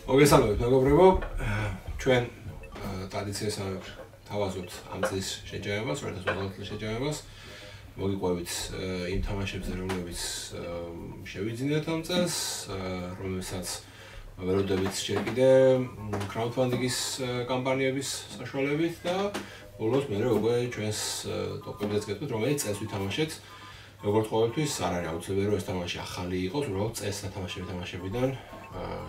მოგესალმებით მეგობრებო, ჩვენ ტრადიციასთან თავაზობთ ამ წლის შეჯამებას, 2020 წლის შეჯამებას. მოგიყვებით იმ თამაშებზე, რომლებიც შევიძინეთ ამ წელს, რომელსაც ველოდებით ჯერ კიდე crowdfunding-ის კამპანიების საშუალებით და ბოლოს მე უკვე ჩვენს ტოპებზეც გეტყვით, რომელიც წელს ვითამაშეთ. როგორც ყოველთვის, არ არის აუცილებელი რომ ეს თამაში ახალი იყოს, უბრალოდ წელს თამაშებიდან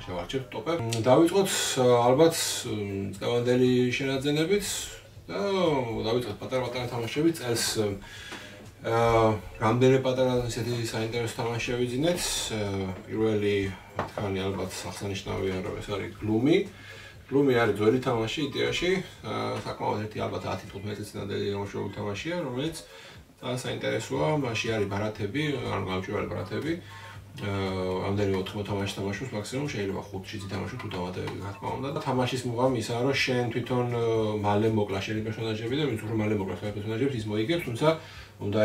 შევარჩევთ ტოპებს. დავიწყოთ ალბათ წლევანდელი შენაძენებით და დავიწყოთ პატარა თამაშები წელს რამდენი პატარა ისეთი საინტერესო თამაში შევიძინეთ. პირველი თქვენი ალბათ აღსანიშნავია რომ ეს არის Gloomy. Gloomy არის ძველი თამაში იდეაში, საკმაოდ ერთი ალბათ 10-15 წლამდელი გამოშვებული თამაშია, რომელიც ძალიან საინტერესოა. მასში არის ბარათები, ანუ გამჭვირვალე ბარათები. ამდენი 4 თამაში თამაშობს მაქსიმუმ შეიძლება 5-ში თამაშოთ უდავადები რა თქმა უნდა და თამაშის მუღამი ისაა რომ შენ თვითონ მალე მოკლა შენი პერსონაჟები და ვინც უფრო მალე მოკლა შენი პერსონაჟებს ის მოიგებს თუმცა უნდა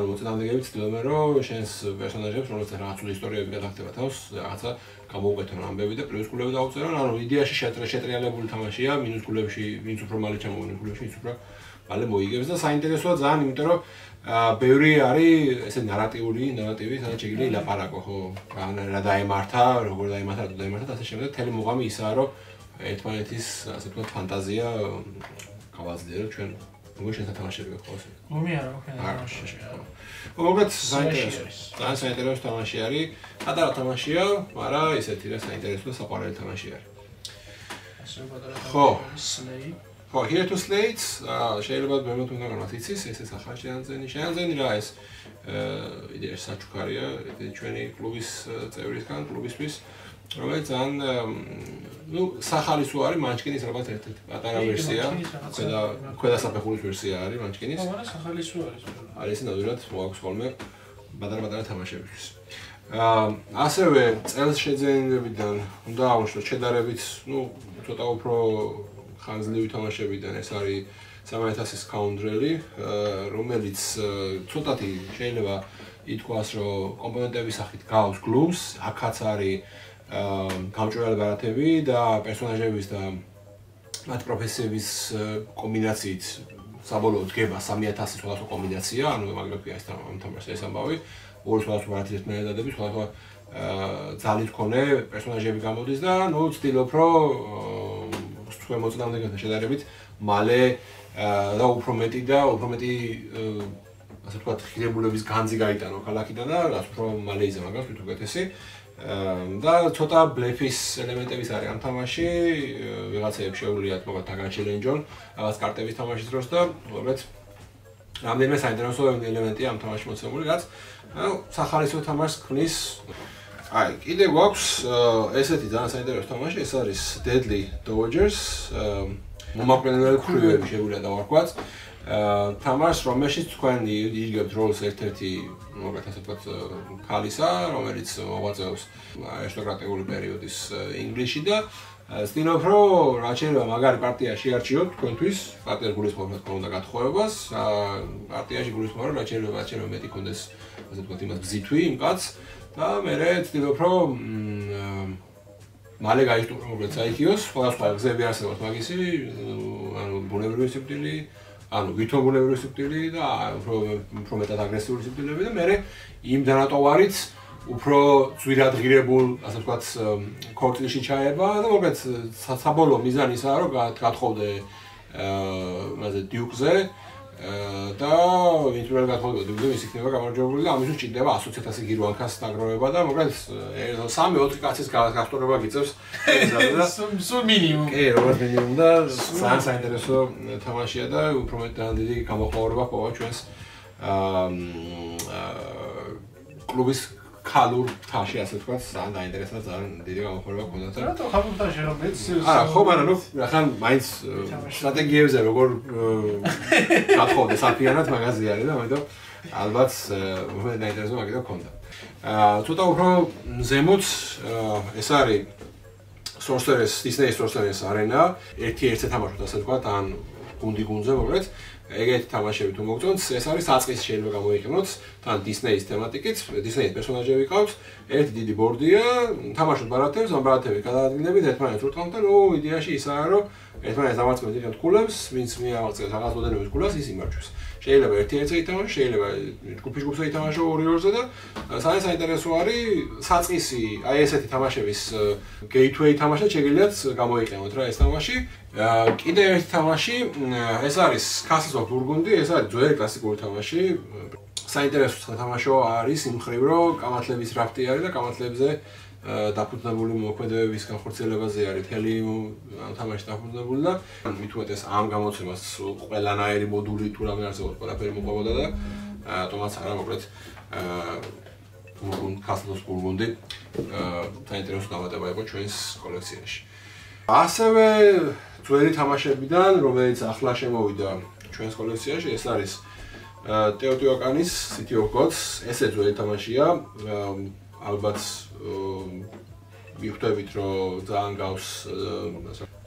მოწინააღმდეგეები ცდილობენ რომ შენს პერსონაჟებს რომელსაც რაღაც ისტორიები გადახდება თავს რაღაცა გამოუყეთონ ამბები და პლუს გულები დაუწერონ ანუ იდეაში შეტრიალებული თამაშია მინუს გულებში ვინც უფრო მალე ჩამოვიდნენ გულებში ის უფრო მალე მოიგებს და საინტერესოა ძალიან იმიტომ რომ ბევრი არის ესე ნარატივი, სადაც შეიძლება ილაპარაკო, ხო? რა დაემართა, როგორ დაემართა, ასე შემდეგ. თელი მუღამი ისაა, რომ ერთმანეთის, ასე ვთქვათ, ფანტაზია გავაძლიერო ჩვენ როგორ შეთამაშები გქონდეს. Gloomy არა, თამაში. მოკლედ ძალიან საინტერესო თამაში არის. პატარა თამაშია, მაგრამ ისეთი რა საინტერესო საყვარელი თამაში არის. ასე პატარა. ხო. Slay. ხო, Here to Slay შეიძლება ბევრად უნდა განვაციცის, ეს ახალი შენაძენი რა ეს იდეაში საჩუქარია, ჩვენი კლუბის წევრისგან, კლუბისთვის, რომელიც ძალიან სახალისო არის მანჩკინის ალბათ ერთ-ერთი პატარა ვერსია, ქვედა საფეხურის ვერსია არის მანჩკინის. ხო, მაგრამ სახალისო არის. არის ნამდვილად მოაქვს ხოლმე პატარა თამაშებისთვის. ასევე წელს შეძენებიდან უნდა აღნიშნოთ შედარებით, ცოტა უფრო ხანძლივი თამაშებიდან ეს არის 3000-ის Scoundrel-ი, რომელიც ცოტათი შეიძლება ითქვას, რომ კომპონენტების სახით გავს Glooms, აქაც არის გამჭვირვალე ბარათები და პერსონაჟების და მათ პროფესიების კომბინაციით საბოლოოდ დგება 3000-ის სხვადასხვა კომბინაცია, ანუ მაგალითად ქვია ეს თამაში ეს ამბავი, ორი სხვადასხვა ბარათის ერთმანეთადები, სხვადასხვა ძალით მქონე პერსონაჟები გამოდის და ვცდილობ რომ თქვენ მოწინააღმდეგეებთან შედარებით მალე და უფრო მეტი ასე ვთქვათ ღირებულების განძი გაიტანო ქალაქიდან და რაც უფრო მალე იზე მაგას ვით უკეთესი და ცოტა ბლეფის ელემენტების არის ამ თამაში ვიღაცეებს შეუძლიათ მოგათ დაგანჩელენჯონ რაღაც კარტების თამაშის დროს და უბრალოდ რამდენიმე საინტერესო ელემენტია ამ თამაშში მოცემული რაც სახალისო თამაშს ქმნის აი, კიდე გვაქვს ესეთი ძალიან საინტერესო თამაში, ეს არის Deadly Dodgers, მომაკვდინებელი ქრუვები შეგვიძლია დავარქვათ. თამაშს, რომელშიც თქვენ იგებთ როლს ერთ-ერთი, მოკლედ ასე ვთქვათ, ქალისა, რომელიც მოღვაწეობს არისტოკრატიული პერიოდის ინგლისში და ვცდილობ, რომ რაც შეიძლება მაგარი პარტია შეარჩიოთ თქვენთვის, პარტიას გულისხმობ, რა თქმა უნდა, გათხოვებას, პარტიაში გულისხმობ, რომ რაც შეიძლება მეტი კონდეს, ასე ვთქვათ, იმას ბზითვი იმ კაცს და მე ვცდილობ რომ მალე გაისტუმრო მოკლედ საიქიოს, სხვადასხვა გზები არსებობს მაგისი, ანუ ბუნებრივი სიკვდილი, ანუ ვითომ ბუნებრივი სიკვდილი და უფრო მეტად აგრესიული სიკვდილები და მე იმ დანატოვარით უფრო ძვირად ღირებულ, ასე ვთქვათ, ქორწილში ჩაება და მოკლედ საბოლოო მიზანი ისაა რომ გათხოვდე მასე დიუკზე და ვინც ვერ გათხოვდება ის იქნება გამარჯვებული და ამისთვის ჭირდება 120,000 გირვანქას დაგროვება და მოკლედ 3-4 კაცის გასტურება გიწევს სულ მინიმუმ. კი, როგორც მინიმუმ და ძალიან საინტერესო თამაშია და უფრო მეტად დიდი გამოყვარება ჰპოვა ჩვენს კლუბის ქალურ თაში ასე ვთქვათ, ძალიან დაინტერესდა, ძალიან დიდი გამოხმარება ჰქონდათ. რატო ქალურ თაში რომ მეც არა, ხო, მაგრამ ახლა მაინც სტრატეგიებზე როგორ გათხოვდეს საფიანად მაგაზე არის და ამიტომ ალბათ მე დაინტერესება მაგით ჰქონდა. ცოტა უფრო ზემოთ ეს არის Sorceress, Disney Sorceress Arena, ერთ-ერთი თამაშოთ ასე ვთქვათ, ან გუნდი-გუნდზე მოკლედ. ეგეთი თამაშები თუ მოგწონთ, ეს არის საწყისი შეიძლება გამოიყენოთ, თან Disney-ის თემატიკით, Disney-ის პერსონაჟები ყავს, ერთი დიდი ბორდია, თამაშობთ ბარათებს, ამ ბარათების გადაადგილებით ერთმანეთს ურტყამთ და იდეაში ისაა, რომ ერთმანეთს დამარცხებთ იქნებ ქულებს, ვინც მიაღწევს რაღაც მოდელების ქულას, ის იმარჯვებს. შეიძლება ერთი-ერთზე ითამაშო, შეიძლება ჯგუფი-ჯგუფზე ითამაშო 2-2-ზე და საინტერესო არის საწყისი, აი ესეთი თამაშების gateway თამაშად შეგიძლიათ გამოიყენოთ რა ეს თამაში. კიდე ერთი თამაში, ეს არის Castles of Burgundy, ეს არის ძველი კლასიკური თამაში. საინტერესო თამაშო არის იმ მხრივ, რომ კამათლების რაფტი არის და კამათლებზე დაფუძნებული მოქმედებების განხორციელებაზე არის მთელი თამაში დაფუძნებული და მით უმეტეს ამ გამოცემას ყველანაირი მოდული თუ რამე არსებობს, ყველაფერი მოყვებოდა და ავტომატს არა მოკლედ Castles of Burgundy საინტერესო დამატება იყო ჩვენს კოლექციაში. ასევე ძველი თამაშებიდან, რომელიც ახლა შემოვიდა ჩვენს კოლექციაში, ეს არის Teotihuacanis City of Gods, ესე ძველი თამაშია, ალბათ მიხვდებით, რომ ძალიან გავს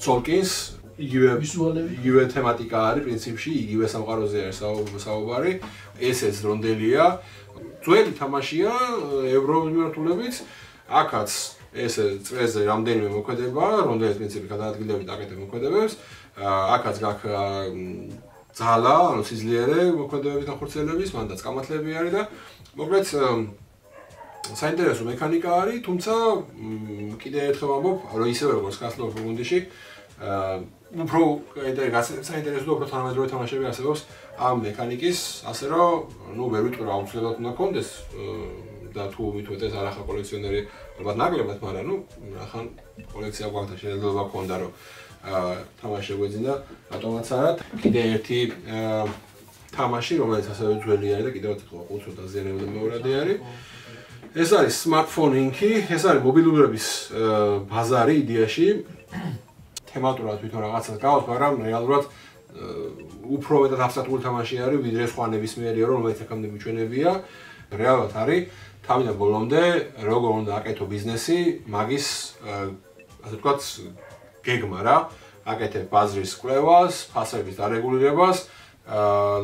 Tolkien-ს, იგივე თემატიკა არის პრინციპში, იგივე სამყაროზე არის საუბარი, ესეც რონდელია. ძველი თამაშია ევროპის მიმართულებით, აქაც ესე წრეზე რამდენიმე მოქმედება, რონდელის პრინციპი გადაადგილებით აკეთებ მოქმედებებს, აქაც გაქვს ძალა, ანუ სიძლიერე მოქმედებების განხორციელების, მანდაც კამათლები არის და მოკლედ საინტერესო მექანიკა არის, თუმცა კიდე ერთხელ ვამბობ, რომ ისევე როგორც Castles of Burgundy-ში, უფრო საინტერესო და უფრო თანამედროვე თამაშები არსებობს ამ მექანიკის, ასე რომ, ვერ ვიტყვი რა აუცილებლად უნდა კონდეს და თუ მithuetes არ ახლა კოლექციონერი ალბათ ნაკლებად, მაგრამ ახლა კოლექცია გვაქვს და შეიძლება გქონდა რომ თამაში შეგვეძინა ავტომატს არა. კიდე ერთი თამაში, რომელიც ასევე ძველი არის და კიდევ უცებ დაზიანებული მეორადი არის. ეს არის Smartphone Inc-ი, ეს არის მობილურების ბაზარი იდეაში. თემატურად თვითონ რაღაცას გავს, მაგრამ რეალურად უფრო მეტად აბსტრაქტული თამაში არის, ვიდრე სხვა ნებისმიერია, რომელიც აქამდე მიჩვენებია. რეალურად არის თავიდან ბოლომდე როგორ უნდა აკეთო ბიზნესი, მაგის ასე ვთქვათ გეგმა რა, აკეთებ ბაზრის კვლევას, ფასების დარეგულირებას,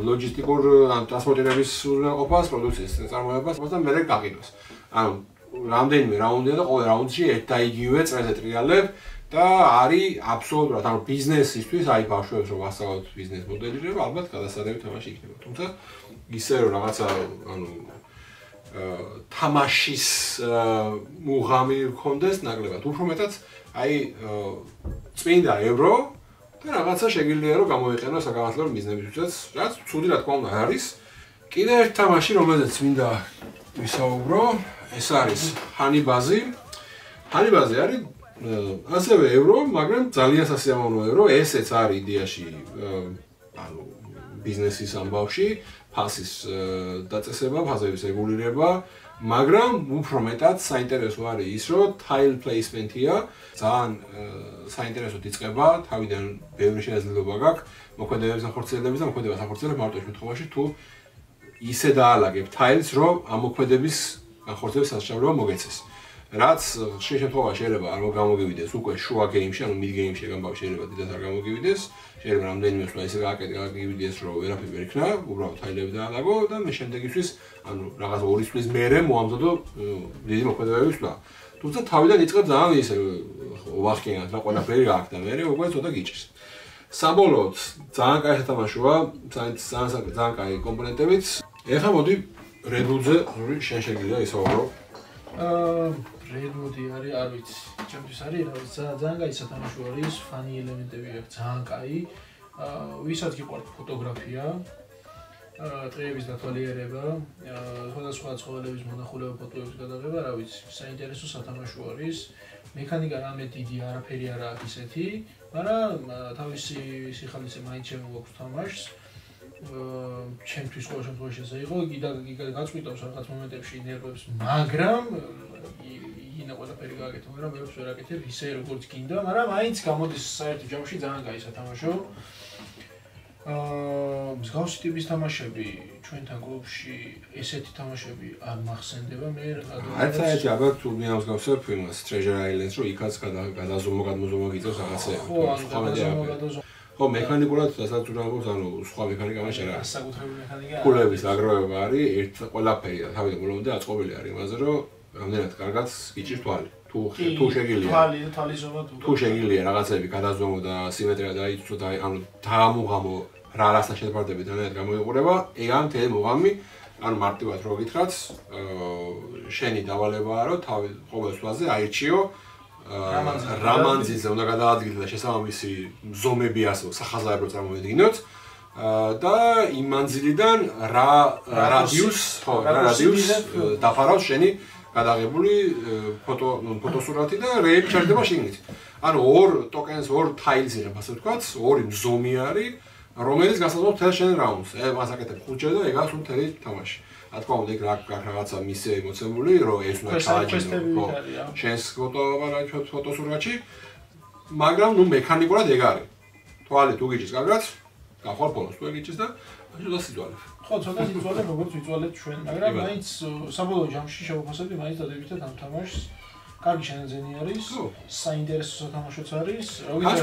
ლოჯისტიკურ ან ტრანსპორტირების უზრუნველყოფას, პროდუქციის წარმოებას და მერე გაყიდვას. ანუ რამდენიმე რაუნდია და ყოველ რაუნდში ერთ და იგივე წრეზე ტრიალებ და არის აბსოლუტურად, ანუ ბიზნესისთვის, აი ბავშვებს რომ ვასწავლოთ ბიზნეს მოდელირება, ალბათ გადასარევი თამაში იქნება. თუმცა ისე რომ რაღაცა, ანუ თამაშის მუღამი გქონდეს ნაკლებად. უფრო მეტად აი წმინდა ევრო და რაღაცა შეგიძლია რომ გამოიყენო საკამათლებლო ბიზნესებისთვისაც, რაც ცუდი რა თქმა უნდა არის. კიდე ერთ თამაში, რომელზეც მინდა ვისაუბრო, ეს არის ჰანიბაზი. ჰანიბაზი არის ასევე ევრო, მაგრამ ძალიან სასიამოვნო ევრო, ესეც არის იდეაში ანუ ბიზნესის ამბავში, ფასის დაწესება, ფასების რეგულირება, მაგრამ უფრო მეტად საინტერესო არის ის, რომ tile placement-ია, ძალიან საინტერესო იწყება, თავიდან ბევრი შესაძლებლობა გაქვს მოქმედებების განხორციელების და მოქმედებას ახორციელებ მარტო შემთხვევაში თუ ისე დაალაგებ tiles, რომ ამ მოქმედების განხორციელების სასწავლება მოგეცეს. რაც ხშირ შემთხვევაში შეიძლება არ გამოგივიდეს უკვე შუა გეიმში, ანუ mid game-ში გამბავი შეიძლება დიდად არ გამოგივიდეს. შეიძლება რამდენიმე სხვა ისე გააკეთდეს, რომ ვერაფერი ვერ იქნა, უბრალოდ თაილები დაალაგო და მე შემდეგისთვის, ანუ რაღაც 2 წლის მერე მოამზადო დიდი მოქმედებების სვლა. თუმცა თავიდან იწყებ ძალიან ისე ვახკენად რა ყველაფერი გააკ და მე უკვე ცოტა გიჭირს. საბოლოოდ ძალიან კაი სათამაშოა, ძალიან კაი კომპონენტებით. ეხლა მოდი Redwood-ზე შენ შეგიძლია ისაუბრო. Redwood არის, არ ვიცი, ჩემთვის არის, ძალიან კაი სათამაშო არის, ფანი ელემენტები აქვს, ძალიან კაი. ვისაც გიყვართ ფოტოგრაფია, ტყეების დათვალიერება, სხვადასხვა ცხოველების მონახულება, ფოტოების გადაღება, რა ვიცი, საინტერესო სათამაშო არის. მექანიკა რამე დიდი არაფერი არ აქვს ისეთი, მაგრამ თავისი სიხალიზე მაინც შემოგვაქვს თამაშს. ჩემთვის ყოველ შემთხვევაში ესე იყო, კიდე გაწყვიტავს რაღაც მომენტებში ნერვებს, მაგრამ ინა ყველაფერი გააკეთე, მაგრამ მე ვერ აკეთებ ისე როგორც გინდა, მაგრამ მაინც გამოდის საერთო ჯამში ძალიან კაი სათამაშო. მსგავსი ტიპის თამაშები ჩვენთან კლუბში ესეთი თამაშები არ მახსენდება მე ერთადერთი ალბათ თუ მე ამსგავსებ იმას Treasure Islands-ს რომ იქაც გადაზომო გიწევს რაღაცეები ხო მექანიკურად რასაც უბრალოდ ანუ სხვა მექანიკა მას არა საკუთრებული მექანიკა კულების აგროვება არის ერთ ყველაფერი და თავიდან ბოლომდე აწყობილი არის იმაზე რომ რამდენად კარგად გიჭირს თვალი თუ შეგიძლია თვალი ზომა თუ შეგიძლია რაღაცები გადაზომო და სიმეტრია დაიწვო და ანუ დაამუღამო რა რასთან შეფარდებით და გამოიყურება ეგ ამ თემ მოგამი ანუ მარტივად რო გითხრათ შენი დავალებაა რომ თავი ყოველ სვაზე აირჩიო რამანძილზე უნდა გადაადგილო და შესაბამისი ზომები ასო სახაზაებრო წარმოვიდგინოთ და იმ მანძილიდან რა რადიუს დაფარავს შენი გადაღებული ფოტოსურათი და რეები ჩარდება შიგნით. ანუ ორ ტოკენს, ორ თაილს იღებ, ასე ვთქვათ, ორი ზომი არის, რომელიც გასაზრდავს მთელ შენ რაუნდს. მას აკეთებ ხუთჯერ და ეგ არის მთელი თამაში. რა თქმა უნდა, ეგ რაღაცა მისია მოცემული, რომ ეს უნდა ჩააჯინო შენს ფოტოსურათში, მაგრამ ნუ მექანიკურად ეგ არის. თვალი თუ გიჭირს კარგად, გახვალ ფონოს, თუ გიჭირს და ცოტა სიძვალებ. ხო, ცოტა სიძვალებ, როგორც ვიწვალეთ ჩვენ, მაგრამ მაინც საბოლოო ჯამში შევაფასებდი მაინც დადებითად ამ თამაშს. კარგი შენაძენი არის, საინტერესო სათამაშოც არის, როგორიც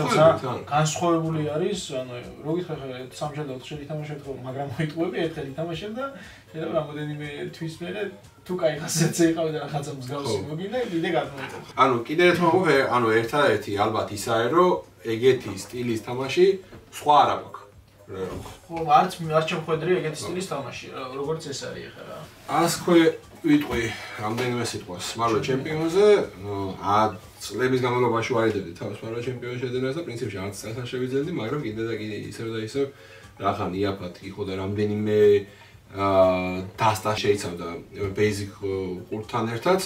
განსხვავებული არის, ანუ როგითხრა ხა სამჯერ და ოთხჯერ ითამაშებ ხო, მაგრამ მოიტყუები ერთხელ ითამაშებ და შეიძლება რამოდენიმე თვის მერე თუ кай ხასიათზე იყავი და რაღაცა მსგავსი მოგინდა, კიდე გადმოიწევ. ანუ კიდე ერთ მოგვე, ანუ ერთადერთი ალბათ ისაა, რომ ეგეთი სტილის თამაში სხვა არ აქვს. ხო, არც შემხედრია ეგეთი სტილის თამაში, როგორც ეს არის ახლა რა. ას ხო ვიტყვი რამდენიმე სიტყვას Marvel Champions-ზე, წლების განმავლობაში ვარიდებდი თავს Marvel Champions-ში შედენას და პრინციპში არც წელს შევიძენდი, მაგრამ კიდე და კიდე ისევ და ისევ რახან იაფად იყო და რამდენიმე დასტა შეიცავდა basic ყურთან ერთად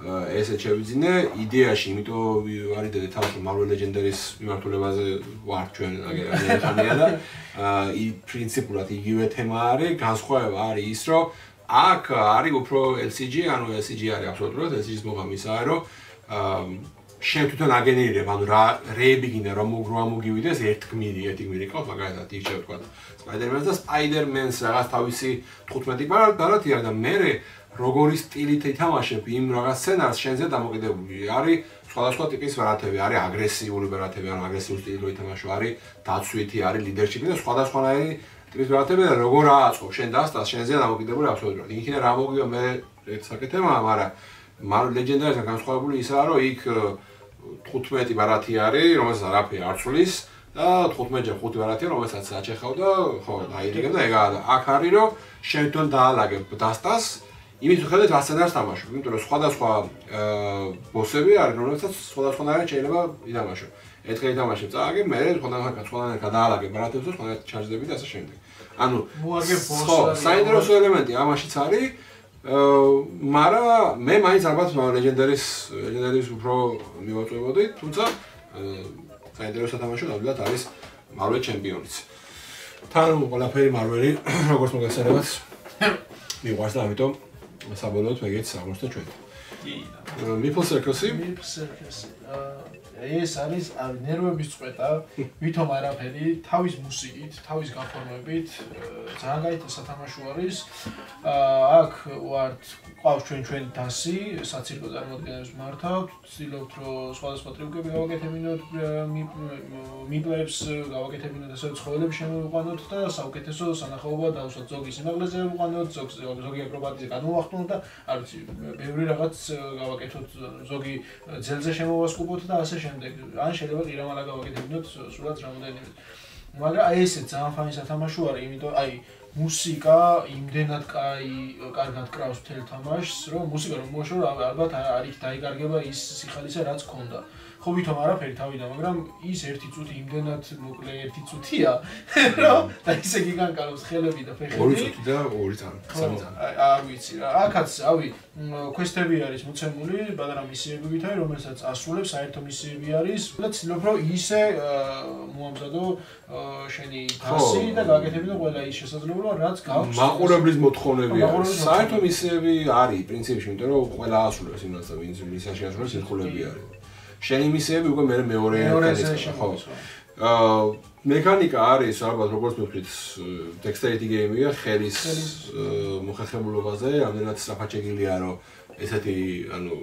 ესე შევიძინე იდეაში, იმიტომ ვარიდებდი თავს Marvel Legendary-ის მიმართულებაზე ვარ ჩვენ აგერხანია და პრინციპულად იგივე თემა არის, განსხვავება არის ის, რომ აქ არის უფრო LCG, ანუ LCG არის აბსოლუტურად LCG-ის მოგამისაა, რომ შენ თვითონ აგენერირებ, ანუ რა რეები გინდა რომ მოგივიდეს ერთი გმირი ყავს, მაგალითად ირჩევ თქვა Spider-Man-ს და Spider-Man-ს რაღაც თავისი 15 ბარათი არის და მე როგორი სტილით ითამაშებ იმ რაღაც სცენარს შენზე დამოკიდებული არის სხვადასხვა ტიპის ბარათები, არის აგრესიული ბარათები, ანუ აგრესიულ სტილით რო ითამაშო, არის დაცვითი, არის ლიდერშიპი და სხვადასხვანაირი ტიპის ბარათები და როგორ ააწყო შენ დასტას შენზე დამოკიდებული აბსოლუტურად. იქიდან რა მოგიო მე ერთ საკეთება, მაგრამ Marvel Legendary-თან განსხვავებული ისაა, რომ იქ 15 ბარათი არის, რომელსაც არაფერი არ ცვლის და 15-ჯერ 5 ბარათია, რომელსაც აჩეხავ და ხო, დაირიგებ და ეგაა და აქ არის, რომ შენ თვითონ დაალაგებ დასტას იმით ვხედავთ რა სცენარს თამაშობ, იმიტომ რომ სხვადასხვა ბოსები არის, რომელსაც სხვადასხვანაირად შეიძლება ითამაშო. ერთხელ ითამაშებ წააგებ, მე სხვადასხვანაირად გადაალაგებ ბარათებს და სხვადასხვა ჩარჯდები და ასე შემდეგ. ანუ ხო, საინტერესო ელემენტი ამაშიც არის, მაგრამ მე მაინც ალბათ Legendary-ის უფრო მივაწვევოდი, თუმცა საინტერესო თამაში ნამდვილად არის Marvel Champions-ი. თან ყველაფერი Marvel-ი როგორც მოგესალმებით მიყვარს და ამიტომ საბოლოოდ მეგეც აღმოჩნდა ჩვენ. Maple Circus-ი ეს არის ნერვების წვეტა, ვითომ არაფერი, თავის მუსიკით, თავის გაფორმებით, ძალიან გაითო სათამაშო არის. აქ ვართ ყავს ჩვენ დასი, საცირკო წარმოადგენებს მართავთ, ვცდილობთ რომ სხვადასხვა ტრიუკები გავაკეთებინოთ, მიპლებს გავაკეთებინოთ, ასე ცხოველებს შემოვიყვანოთ და საუკეთესო სანახაობა დავსვათ, ზოგი სიმაღლეზე ვიყვანოთ, ზოგი აკრობატიზე განმოვახტუნოთ და არ ვიცი, ბევრი რაღაც გავაკეთოთ, ზოგი ძელზე შემოვასკუპოთ და ასე შემდეგ. ან შეიძლება ღირამალა გავაკეთებინოთ სულაც რამოდენიმე. მაგრამ აი ესე ძალიან ფანი სათამაშო არის, იმიტომ აი მუსიკა იმდენად კარგად კრავს მთელ თამაშს, რომ მუსიკა რომ მოშორ ალბათ არის დაიკარგება ის სიხალისე რაც ქონდა. ხო ვითომ არაფერი თავიდან, მაგრამ ის ერთი წუთი იმდენად მოკლე ერთი წუთია, რომ და ისე გიგანკალობს ხელები და ფეხები. 2 წუთი და 2 წამი, 3 წამი. აი ვიცი რა. აქაც ავი კვესტები არის მოცემული, პატარა მისიები ვითარი, რომელსაც ასრულებს, საერთო მისიები არის. და ცდილობ რომ ისე მოამზადო შენი დასი და გააკეთებინო ყველა ის შესაძლებლობა, რაც გაქვს. მაყურებლის მოთხოვნები არის. საერთო მისიები არის პრინციპში, იმიტომ რომ ყველა ასრულებს იმას და ვინც მისიაში ასრულებს, ერთხულები არის. შენი მისიები უკვე მეორე ხო. მექანიკა არის ალბათ როგორც მივხვდით dexterity game-ია ხელის მოხერხებულობაზე, ამდენად საფაჩეგილია რომ ესეთი ანუ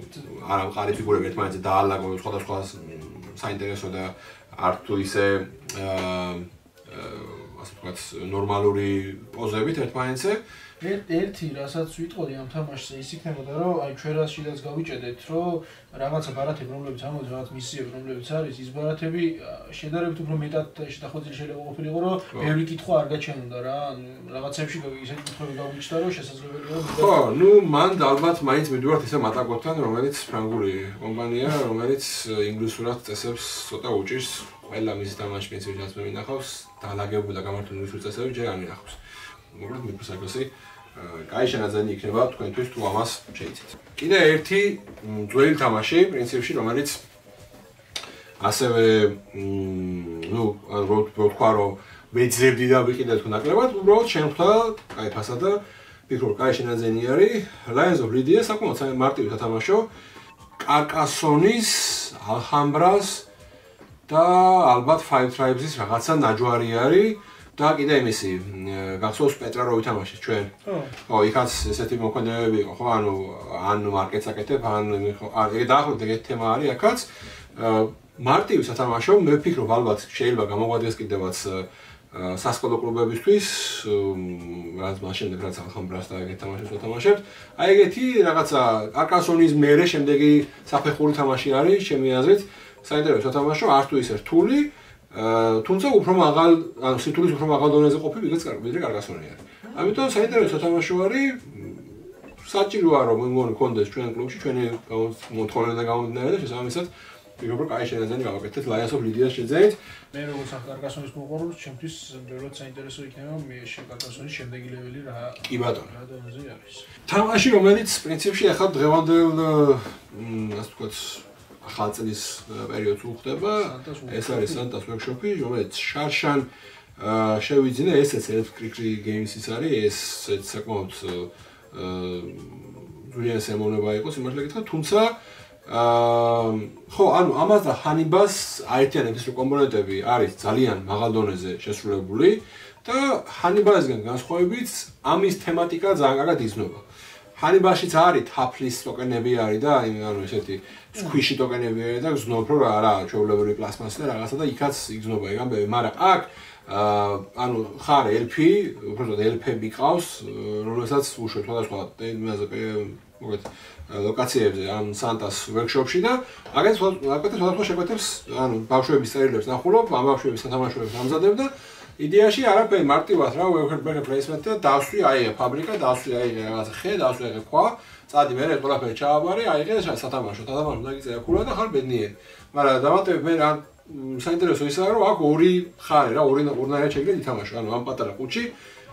არა მყარი ფიგურები ერთმანეთზე დაალაგონ სხვადასხვა საინტერესო და არ თუ ისე ასე ვთქვათ ნორმალური პოზებით ერთმანეთზე ერთი რასაც ვიტყოდი ამ თამაშზე ის იქნებოდა რომ აი ჩვენ რა შიდაც გავიჭედეთ რომ რაღაცა ბარათები რომლებიც ამოდის რაღაც მისიები რომლებიც არის ის ბარათები შედარებით უფრო მეტად შედახვედრილი შეიძლება ყოფილიყო რომ ბევრი კითხვა არ გაჩენოდა რა რაღაცებში ისეთი კითხვები გავიჩნდა რომ შესაძლებელია ხო ნუ მან ალბათ მაინც მიდივართ ისე მატაკოთან რომელიც ფრანგული კომპანია რომელიც ინგლისურად წესებს ცოტა უჭირს ყველა მისი თამაში პრინციპით მე მინახავს დაალაგებული და გამართული ინგლისური წესები ჯერ არ მინახავს მოკლედ მიფსაგოსი კაი შენაძენი იქნება თქვენთვის თუ ამას შეიცით. კიდე ერთი ძველი თამაში, პრინციპში, რომელიც ასევე ნუ რო თქვა რომ მეძებდი და ვიყიდე თუ ნაკლებად, უბრალოდ შემხვდა კაი ფასა და ვფიქრობ, კაი შენაძენი არის Lions of Lydia, საკმაოდ მარტივი თამაშო. კარკასონის, ალჰამბრას და ალბათ Five Tribes-ის რაღაცა ნაჯვარი არის. და კიდე იმისი გახსოვს პეტრა რო ვითამაშეს ჩვენ. ხო, იქაც ესეთი მოქმედებები იყო, ხო, ანუ მარკეტს აკეთებ, დაახლოებით ეგეთი თემა არის აქაც. მარტივი სათამაშო, მე ვფიქრობ, ალბათ შეიძლება გამოგვადგეს კიდევაც სასკოლო კლუბებისთვის, რაც მას შემდეგ რაც ალჰამბრას და ეგეთ თამაშებს ვთამაშებთ. აი ეგეთი რაღაცა კარკასონის მერე შემდეგი საფეხური თამაში არის, ჩემი აზრით, საინტერესო თამაშო, არ თუ ისე რთული თუმცა უფრო მაღალ, ანუ სიტულის უფრო მაღალ დონეზე ყოფილი ვიღაც ვიდრე კარკასონი არის. ამიტომ საინტერესო თამაში არის. საჭიროა რომ მეგონი კონდეს ჩვენ კლუბში, ჩვენი მოთხოვნა და გამომდინარე და შესაბამისად ვფიქრობ რომ კაი შენაძენი გავაკეთეთ Lions of Lydia შეძენით. მე როგორც კარკასონის მოყვარულს, ჩემთვის ბევრად საინტერესო იქნება მე კარკასონის შემდეგი ლეველი რა. კი ბატონო. რა დონეზე არის. თამაში რომელიც პრინციპში ახლა დღევანდელ ასე ვთქვათ ახალ წლის პერიოდს უხდება. ეს არის Santa's workshop-ი, რომელიც შარშან შევიძინა, ესეც Elf-Cricri Games-ის არის, ესეც საკმაოდ ძვირიანი სემონება იყო, სიმართლე გითხრათ, თუმცა ხო, ანუ ამას და Hannibals აერთიანებს რომ კომპონენტები არის ძალიან მაღალ დონეზე შესრულებული და Hannibals-გან განსხვავებით ამის თემატიკა ძალიან კარგად იგრძნობა. Hannibals-იც არის თაფლის ტოკენები არის და ანუ ესეთი სქვიში ტოკენები არის და გრძნობ რომ არა ჩვეულებრივი პლასმასი და რაღაცა და იქაც იგრძნობა ეგ ამბები, მაგრამ აქ ანუ ხარ ელფი, უბრალოდ ელფები ყავს, რომელსაც უშვებ სხვადასხვა მოგეთ ლოკაციებზე ამ Santa's workshop-ში და აგეთ სხვადასხვა შეკვეთებს, ანუ ბავშვების წერილებს ნახულობ, ამ ბავშვების სათამაშოებს ამზადებ და იდეაში არაფერი მარტივად რა worker placement და დავსვი აიღე ფაბრიკა, დავსვი აიღე რაღაცა ხე, დავსვი აიღე ქვა, წადი მე ყველაფერი ჩააბარე, აიღე სათამაშო დაგიწია ქულა და ხარ ბედნიერი. მაგრამ დამატებით მე რა საინტერესო ისაა რომ აქ ორი ხარი რა, ორნაირად შეგიძლია ითამაშო, ანუ ამ პატარა ყუთში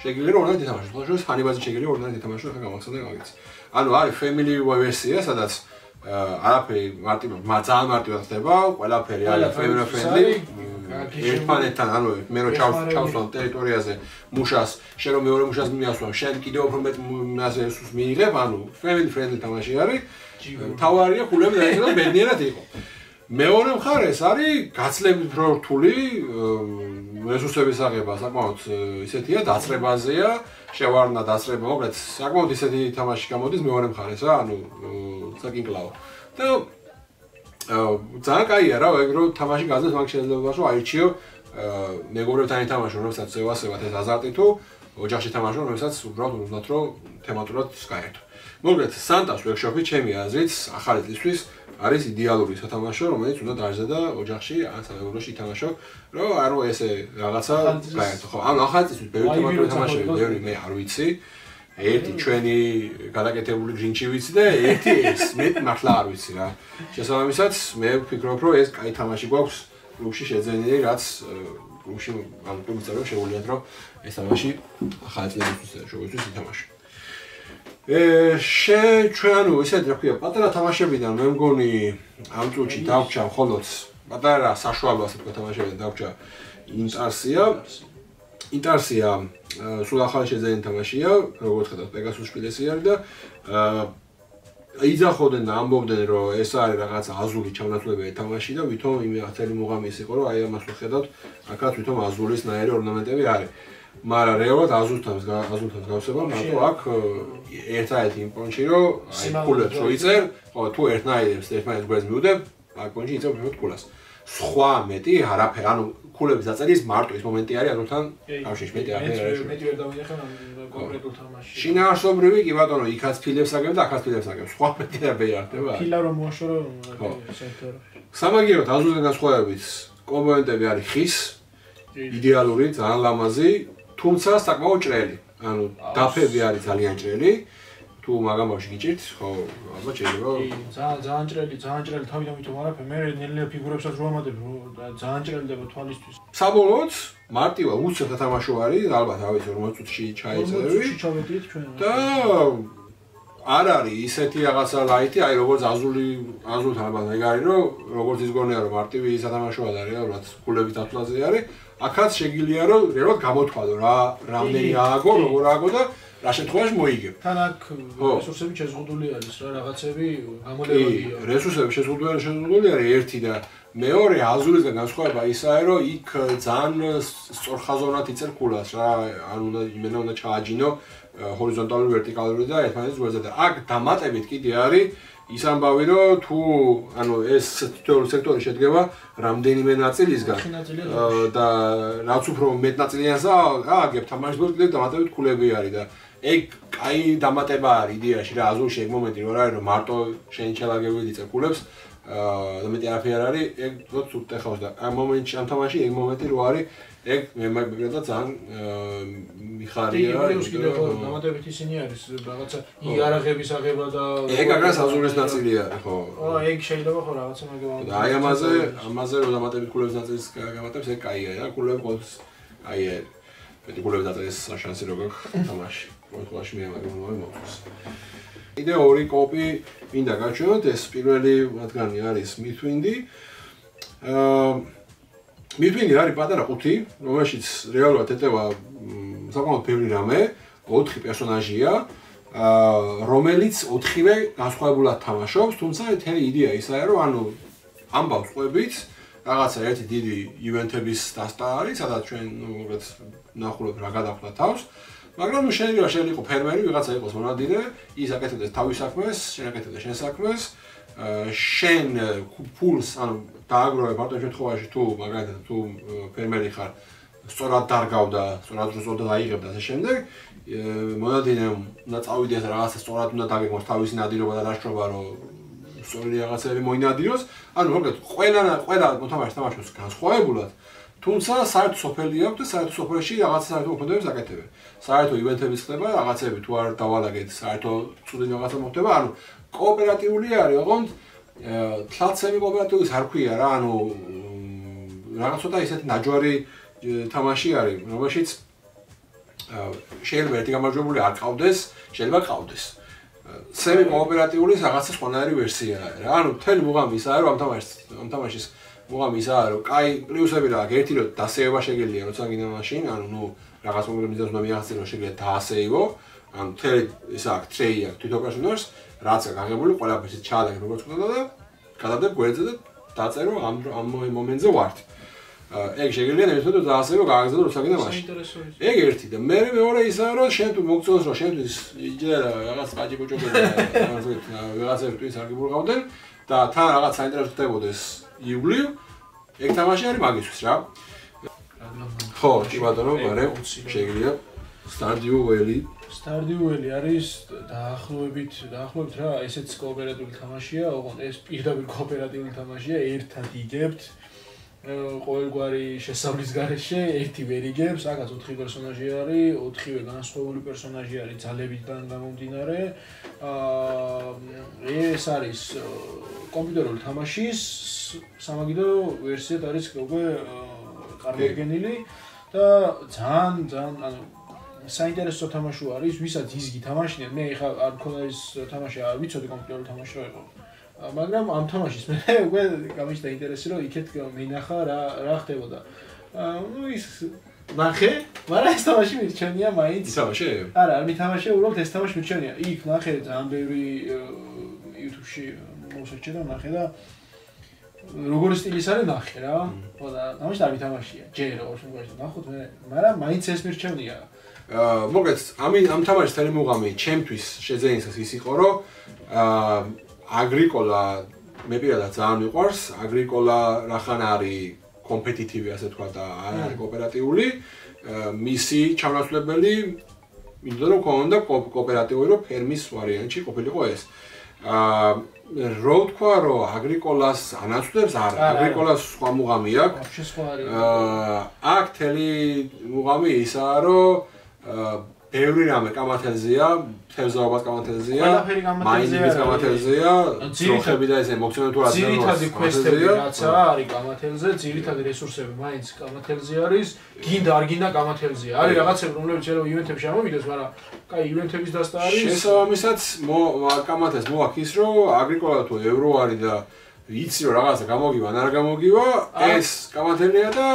შეგიძლია რომ ორნაირად ითამაშო. ხოლო შორის Hannibals-ი შეგიძლია ორნაირად ითამაშო, ხა გამახსენდა გავიცი. ანუ არის family version-ია, სადაც არაფერი მარტივად, ძალიან მარტივად ხდება, ყველაფერი არის family friendly. ერთმანეთთან, ანუ მე რო ჩავსვამ ტერიტორიაზე მუშას, შენ რომ მეორე მუშას მიასვამ, შენ კიდევ უფრო მეტ მასე სულს მიიღებ, ანუ family friendly თამაში არის. თავარია ხულები დაიწყო ბედნიერად იყო. მეორე მხარეს არის გაცლებით რთული, რესურსების აღება საკმაოდ ისეთია, დაწრებაზეა, შევარნა დაწრება, მოკლედ საკმაოდ ისეთი თამაში გამოდის მეორე მხარეს რა, ანუ საკინკლავო. და ძალიან კაია რა, ეგ რო თამაში გაძლევს, მაგ შეიძლება რომ აირჩიო მეგობრებთან ითამაშო, რომელსაც ევასებათ ეს აზარტი თუ ოჯახში თამაშო, რომელსაც უბრალოდ უნდათ რომ თემატურად გაერთო. მოკლედ Santa's workshop-ი ჩემი აზრით ახალი წლისთვის არის იდეალური სათამაშო, რომელიც უნდა დაარსდა და ოჯახში ან სამეგობროში ითამაშო, რომ არო ესე რაღაცა გაერთო. ხო, ანუ ახალი წლისთვის ბევრი თემატური თამაშები, ბევრი მე არ ვიცი. ერთი ჩვენი გადაკეთებული გრინჩი ვიცი და ერთი ეს მე მართლა არ ვიცი რა. შესაბამისად, მე ვფიქრობ, რომ ეს კაი თამაში გვაქვს კლუბში შეძენილი, რაც კლუბში ან კლუბის წევრებს შეუძლიათ, რომ ეს თამაში ახალი წლისთვის შეგვიძლია ითამაშო. ჩვენ ანუ ისეთ რა ქვია, პატარა თამაშებიდან მე მგონი ამ წუთში დავჭა მხოლოდ პატარა საშუალო ასე თქვა თამაშებიდან დავჭა ინტარსია სულ ახალი შეძენილი თამაშია, როგორც ხედავთ, პეგასუს შპილესი არის და იძახოდნენ და ამბობდნენ რომ ეს არის რაღაცა აზული ჩამონაცვლებელი თამაში და ვითომ იმ ახალი მუღამი ის იყო რომ აი ამას ვხედავთ აქაც ვითომ აზულისნაირი ორნამენტები არის მაგრამ რეალურად აზულთან გავსება მარტო აქ ერთადერთი იმ პონჩი რომ აი ქულებს რო იწერ ხო თუ ერთნაირს გვერდს მიუდებ აქ პონჩი იწევ უფრო ქულას სხვა მეტი არაფერ ანუ ქულების დაწერის მარტო ის მომენტი არის აზულთან კავშირში მეტი აღარ არის მეტი ვერ დავინახე კონკრეტულ თამაშში შინაარსობრივი კი ბატონო იქაც ფილებს აგებ და აქაც ფილებს აგებ სხვა მეტი არაფერი არ ხდება ფილა რომ მოაშორო საერთოდ სამაგიეროდ აზულთან განსხვავებით კომპონენტები არის ხის იდეალური ძალიან ლამაზი თუმცა საკმაოდ ჭრელი ანუ დაფები არის ძალიან ჭრელი თუ მაგამაში გიჭირთ ხო ალბათ შეიძლება ძალიან ჭრელი თავიდანვე არაფერი მე ნელ ფიგურებსაც რო ამადებ რომ ძალიან ჭრელდება თვალისთვის საბოლოოდ მარტივად უცებ თამაშო არის ალბათ რა ვიცი 40 წუთში ჩაიწერები და არ არის ისეთი რაღაცა ლაითი აი როგორც აზულთან ალბათ ეგარი რომ როგორც ის გონია რომ მარტივი სათამაშოა და რეალურად ქულების დათვლაზე არის აქაც შეგიძლია რომ რეალურად გამოთვალო რა რამდენი ააგო როგორ ააგო და რა შემთხვევაში მოიგებ. თან აქ რესურსები შეზღუდული არის რა რაღაცები გამოლებადია. რესურსები შეზღუდული არის ერთი და მეორე აზულისგან განსხვავება ისაა რომ იქ ძალიან სწორხაზოვნად იწერ ქულას რა ან იმენა უნდა ჩააჯინო ჰორიზონტალური ვერტიკალური და ერთმანეთის გვერდზე და აქ დამატებით კიდე არის ის ამბავი რომ თუ ანუ ეს სექტორი შედგება რამდენიმე ნაწილისგან და რაც უფრო მეტ ნაწილიანს ააგებ თამაშს კიდე დამატებით ქულები არის და ეგ კაი დამატება არის იდეაში რა აზულში ეგ მომენტი რომ არის რომ მარტო შენ ჩალაგებული იწერ ქულებს და მეტი არაფერი არ არის ეგ ზოგადად თუ ტეხავს და ამ მომენტში ამ თამაში ეგ მომენტი რო არის ეგ მე მაგალითად ძალიან მიხარია ის კიდე ხო დამატებით ისინი არის რაღაცა იარაღების აღება და ეგ აგრას აზულის ნაწილი არის ხო ეგ შეიძლება ხო რაღაცა მაგალითად და აი ამაზე რომ დამატებით ქულების ნაწილს გამატებს ეგ კაია რა ქულები ყოველთვის აი მეტი ქულების ნაწილის შანსი რო გაქვს თამაში ყოველთვის მე მაგალითად კიდე ორი კოპი მინდა გაჩვენოთ ეს პირველი მათგანი არის მითვინდი მითვინდი არის პატარა ყუთი რომელშიც რეალურად ეტევა საკმაოდ ბევრი რამე 4 პერსონაჟია რომელიც 4-ვე განსხვავებულად თამაშობს თუმცა მთელი იდეა ისაა რომ ანუ ამბავს ყვებით რაღაცა ერთი დიდი ივენთების დასტა არის სადაც ჩვენ უბრალოდ ნახულობ რა გადახვდა თავს მაგრამ ნუ შეიძლება იყო ფერმერი, ვიღაცა იყოს მონადირე, ის აკეთებდეს თავის საქმეს, შენ აკეთებდეს შენ საქმეს, შენ ფულს, ანუ დააგროვებ მარტო შემთხვევაში თუ მაგალითად თუ ფერმერი ხარ, სწორად დარგავდა, სწორად რუსოლდა დაიღებ და ასე შემდეგ, მონადირემ უნდა წავიდეს რაღაცა სწორად უნდა დაგეგმოს თავისი ნადირობა და ლაშქრობა, რომ სწორი რაღაცები მოინადიროს, ანუ მოკლედ ყველა მოთამაშე თამაშობს განსხვავებულად თუმცა საერთო სოფელი აქვს და საერთო სოფელში რაღაცა საერთო მოქმედებებს აკეთებენ. საერთო ივენთების ხდება, რაღაცები თუ არ დავალაგეთ, საერთო ცუდი რაღაცა მოხდება, ანუ კოოპერატიული არის, ოღონდ თლაცემი კოოპერატივის არ ქვია რა, ანუ რაღაც ცოტა ისეთი ნაჯვარი თამაში არის, რომელშიც შეიძლება ერთი გამარჯვებული არ ყავდეს, შეიძლება ყავდეს. სემი კოოპერატიული რაღაცა სხვანაირი ვერსიაა რა, ანუ მთელი მუღამი ისაა, რომ ამ თამაშის მუღამი ისაა რომ კაი პლუსები რა ერთი რომ დასეივა შეგიძლია როცა გინდა მაშინ ანუ ნუ რაღაც მომენტებს უნდა მიაღწიო რომ შეგიძლია დაასეივო ანუ მთელი ის აქვს ტრეი აქვს თვითონ პერსონაჟს რაც აქვს აღებული ყველაფერს ჩაადაგე როგორც უნდა და გადადებ გვერდზე და დაწერო ამ მომენტზე ვართ ეგ შეგიძლია ნებისმიერ დაასეივო გააგზავნო როცა გინდა მაშინ ეგ ერთი და მე მეორე ისაა რომ შენ თუ მოგწონს რომ შენთვის იჯერა რაღაც პაჭიკოჭოკები რაღაცა რტვის არ გიბურღავდნენ და თან რაღაც საინტერესო ხდებოდეს ივლი ეგ თამაში არის მაგისთვის რა ხო კი ბატონო მაგრამ შეგიძლია სტარდიუელი არის დაახლოებით რა ესეც კოოპერატიული თამაშია ოღონდ ეს პირდაპირ კოოპერატიული თამაშია ერთად იგებთ ყოველგვარი შესავლის გარეშე ერთი ვერ იგებს აქაც 4 პერსონაჟი არის 4-ვე განსხვავებული პერსონაჟი არის ძალებიდან გამომდინარე ეს არის კომპიუტერული თამაშის სამაგიდო ვერსიად არის უკვე წარმოდგენილი და ძალიან ანუ საინტერესო თამაში არის ვისაც იზგი თამაშია მე ხა არ მქონდა ის თამაში არ ვიცოდი კომპიუტერული თამაში რა იყო მაგრამ ამ თამაშის მე უკვე გამიჩნდა ინტერესი რომ იქეთ მინახა რა ხდებოდა ნუ ის ნახე მაგრამ ეს თამაში მიჩნია მაინც თამაში არა არ მითამაშე უბრალოდ ეს თამაში მიჩნია იქ ნახე ძალიან ბევრი YouTube-ში მოვსაჩე და ნახე და როგორი სტილის არის ნახე რა. ხო და თამაში არ ვითამაშია. ჯერ როგორ შემოგვაშა ნახოთ მე, მაგრამ მაინც ეს მირჩევნია. მოგეც ამ თამაშის თელი მუღამი ჩემთვის შეძენისას ის იყო რომ აგრიკოლა მე პირადად ძალიან მიყვარს. აგრიკოლა რახან არის კომპეტიტივი ასე თქვა და არ არის კოოპერატიული. მისი ჩამოსვლებელი მინდოდა რომ ქონდა კოოპერატიული რომ ფერმის ვარიანტი ყოფილიყო ეს. რო თქვა რომ აგრიკოლას ანაცვლებს არა, აგრიკოლას სხვა მუღამი აქვს. აქ თელი მუღამი ისაა რომ ბევრი რამე კამათელზეა, თევზაობაც კამათელზეა, მაინინგის კამათელზეა, ძროხები და ესე მოგცემთურა ძირითადი კვესტები რაცა არის კამათელზე, ძირითადი რესურსები მაინც კამათელზე არის, გინდა არ გინდა კამათელზეა. არის რაღაცები რომლებიც შეიძლება ივენთებში ამოვიდეს, მაგრამ კაი ივენთების დასტა არის. შესაბამისად კამათელს მოაქვს ის რომ აგრიკოლა თუ ევრო არის და იცი რომ რაღაცა გამოგივა, არ გამოგივა, ეს კამათელია და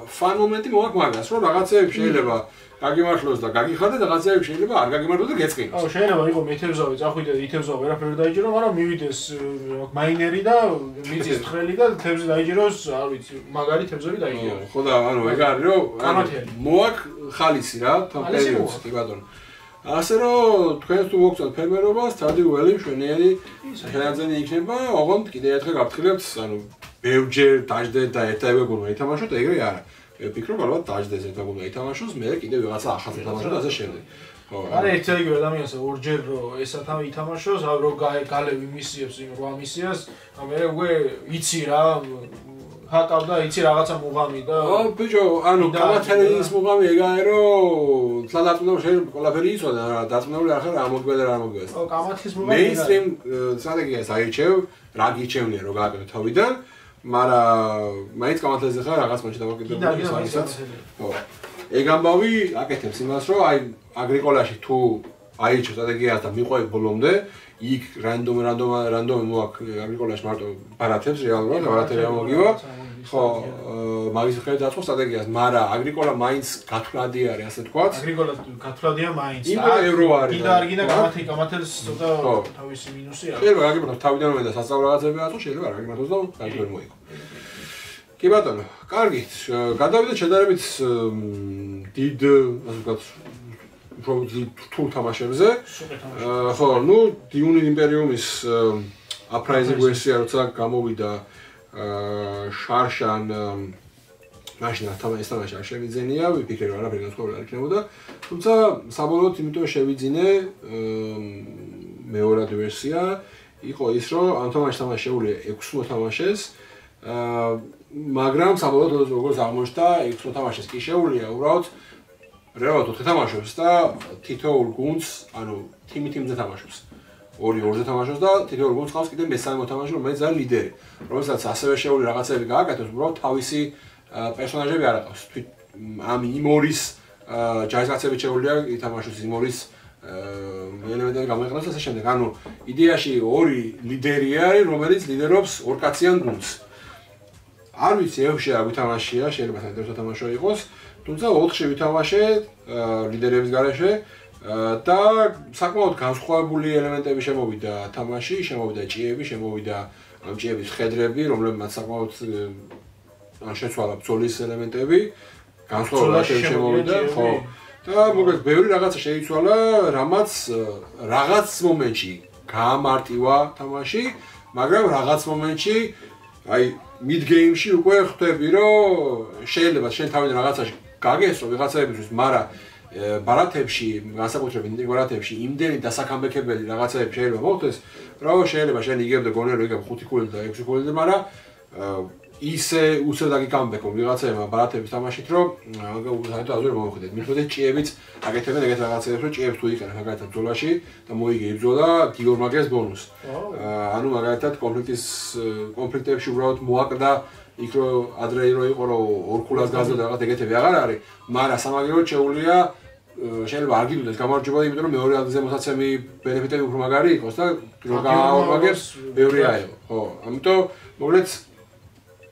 ფან მომენტი მოაქვს მაგას, რომ რაღაცები შეიძლება გაგიმართლოს და გაგიხადე და რაღაცები შეიძლება არ გაგიმართლოს და გეწყინოს. აუ შეიძლება იყო მეთევზავი, წახვიდე და ითევზავი, ვერაფერი დაიჯერო, მაგრამ მივიდეს მაინერი და მიწის თხრელი და თევზი დაიჯეროს, არ ვიცი, მაგარი თევზები დაიჯეროს. ხო და ანუ ეგ არის რომ მოაქვს ხალისი რა, თან პერიოდს, კი ბატონო. ასე რომ თქვენს თუ მოგწონთ ფერმერობა, სტადიული მშვენიერი შეძენი იქნება, ოღონდ კიდე ერთხელ გავფრთხილებთ, ანუ ბევრჯერ დაждდეთ და ერთაებებულმა ითამაშოთ, ეგრე არა. ვფიქრობ, ალბათ დაждდეს ერთად უნდა ითამაშოს, მე კიდე ვიღაცა ახალს ითამაშო და ასე შემდეგ. ხო. არა ერთ იგივე ადამიანს ორჯერ რომ ესათა ითამაშოს, აი რომ გალევი მისიებს იმ 8 მისიას, მე უკვე იცი რა ჰაკავდა, იცი რაღაცა მუღამი და ბიჭო, ანუ კამათელის მუღამი ეგაა რომ თლადაწმუნებული შეიძლება ყველაფერი იცოდა რა, დაწმუნებული არ ხარ რა მოგგვედა რა მოგგვეს. ო კამათის მუღამი მეინსტრიმ სტრატეგიას აიჩევ, რა გიჩევნია რომ გააკეთო თავიდან. მაგრამ მაინც კამათელზე ხარ რაღაც მომენტში დამოკიდებული ისასაც. ხო. ეგ ამბავი აკეთებს იმას, რომ აი აგრიკოლაში თუ აიჩო სტრატეგიას და მიყვები ბოლომდე, იქ რანდომი მოაქვს აგრიკოლაში მარტო ბარათებს რეალურად, ბარათები ამოგივა. ხო, მაგის ხელით დაწყო სტრატეგიას, მაგრამ აგრიკოლა მაინც გათვლადი არის, ასე თქვა. აგრიკოლა გათვლადია მაინც. და ევრო არის. კიდე არ გინდა კამათელს ცოტა თავისი მინუსი აქვს. შეიძლება გაგიმართოს თავიდან რომ და სასწავლო რაღაცები აწყო, შეიძლება არ გაგიმართოს და კარგი ვერ მოიგო. კი ბატონო, კარგით. გადავიდეთ შედარებით დიდ, ასე ვთქვათ, რთულ თამაშებზე. ხო, ნუ დიუნი იმპერიუმის აპრაიზინგ ვერსია როცა გამოვიდა შარშან მაშინ ეს თამაში არ შევიძენია, ვიფიქრე რომ არაფერი განსხვავებული არ იქნებოდა. თუმცა საბოლოოდ იმიტომ შევიძინე მეორადი ვერსია იყო ის რომ ამ თამაშს თამაშეული 6 მოთამაშეს. მაგრამ საბოლოოდ როგორც აღმოჩნდა 6 მოთამაშეს კი შეუძლია უბრალოდ რეალურად 4 თამაშობს და თითოეულ გუნდს, ანუ თიმზე თამაშობს. 2-2-ზე თამაშობს და თითოეულ გუნდს ყავს კიდე მესამე მოთამაშე, რომელიც არის ლიდერი. რომელსაც ასევე შეუძლია რაღაცები გააკეთოს, უბრალოდ თავისი პერსონაჟები არ აყავს. ამ იმორის ჯარისკაცები შეუძლია ითამაშოს იმორის ელემენტები გამოიყენოს და ასე შემდეგ. ანუ იდეაში ორი ლიდერი არის, რომელიც ლიდერობს ორკაციან გუნდს. არ ვიცი, ევში არ ვითამაშია, შეიძლება საინტერესო თამაშო იყოს. თუმცა 4-ში ვითამაშე ლიდერების გარეშე და საკმაოდ განსხვავებული ელემენტები შემოვიდა თამაში, შემოვიდა ჭიები, შემოვიდა ამ ჭიების ხედრები, რომლებმაც საკმაოდ შეცვალა ბრძოლის ელემენტები, განსხვავებული შემოვიდა, ხო. და მოკლედ ბევრი რაღაცა შეიცვალა, რამაც რაღაც მომენტში გაამარტივა თამაში, მაგრამ რაღაც მომენტში აი mid game-ში უკვე ხვდები, რომ შეიძლება შენ თავიდან რაღაცაში გაგესწრო ვიღაცაებისთვის, მაგრამ ბარათებში, განსაკუთრებით ინტრიგ ბარათებში იმდენი დასაკამბეკებელი რაღაცაები შეიძლება მოხდეს, რომ შეიძლება შენ იგებდე გონერო იგებ 5 ქულით და 6 ქულით, მაგრამ ისე უცებ დაგიკამბეკო ვიღაცაებმა ბარათების თამაშით, რომ საერთოდ აზრი რომ მომხდეთ. მიხვდეთ ჭიებიც აკეთებენ ეგეთ რაღაცებს, რომ ჭიებს თუ იყენებ მაგალითად ბრძოლაში და მოიგე იბრძოლა გიორმაგეს ბონუს. ანუ მაგალითად კონფლიქტებში უბრალოდ მოაკდა იქ რომ ადრე რო იყო რომ ორქულას გაზრდა რაღაც ეგეთები აღარ არის, მაგრამ სამაგიეროდ შეუძლია შეიძლება არ გიდოდეს გამარჯვება, იმიტომ რომ მეორე ადგილზე მოსაცემი ბენეფიტები უფრო მაგარი იყოს და რო გააორმაგებს ბევრი აიღო. ხო, ამიტომ მოკლედ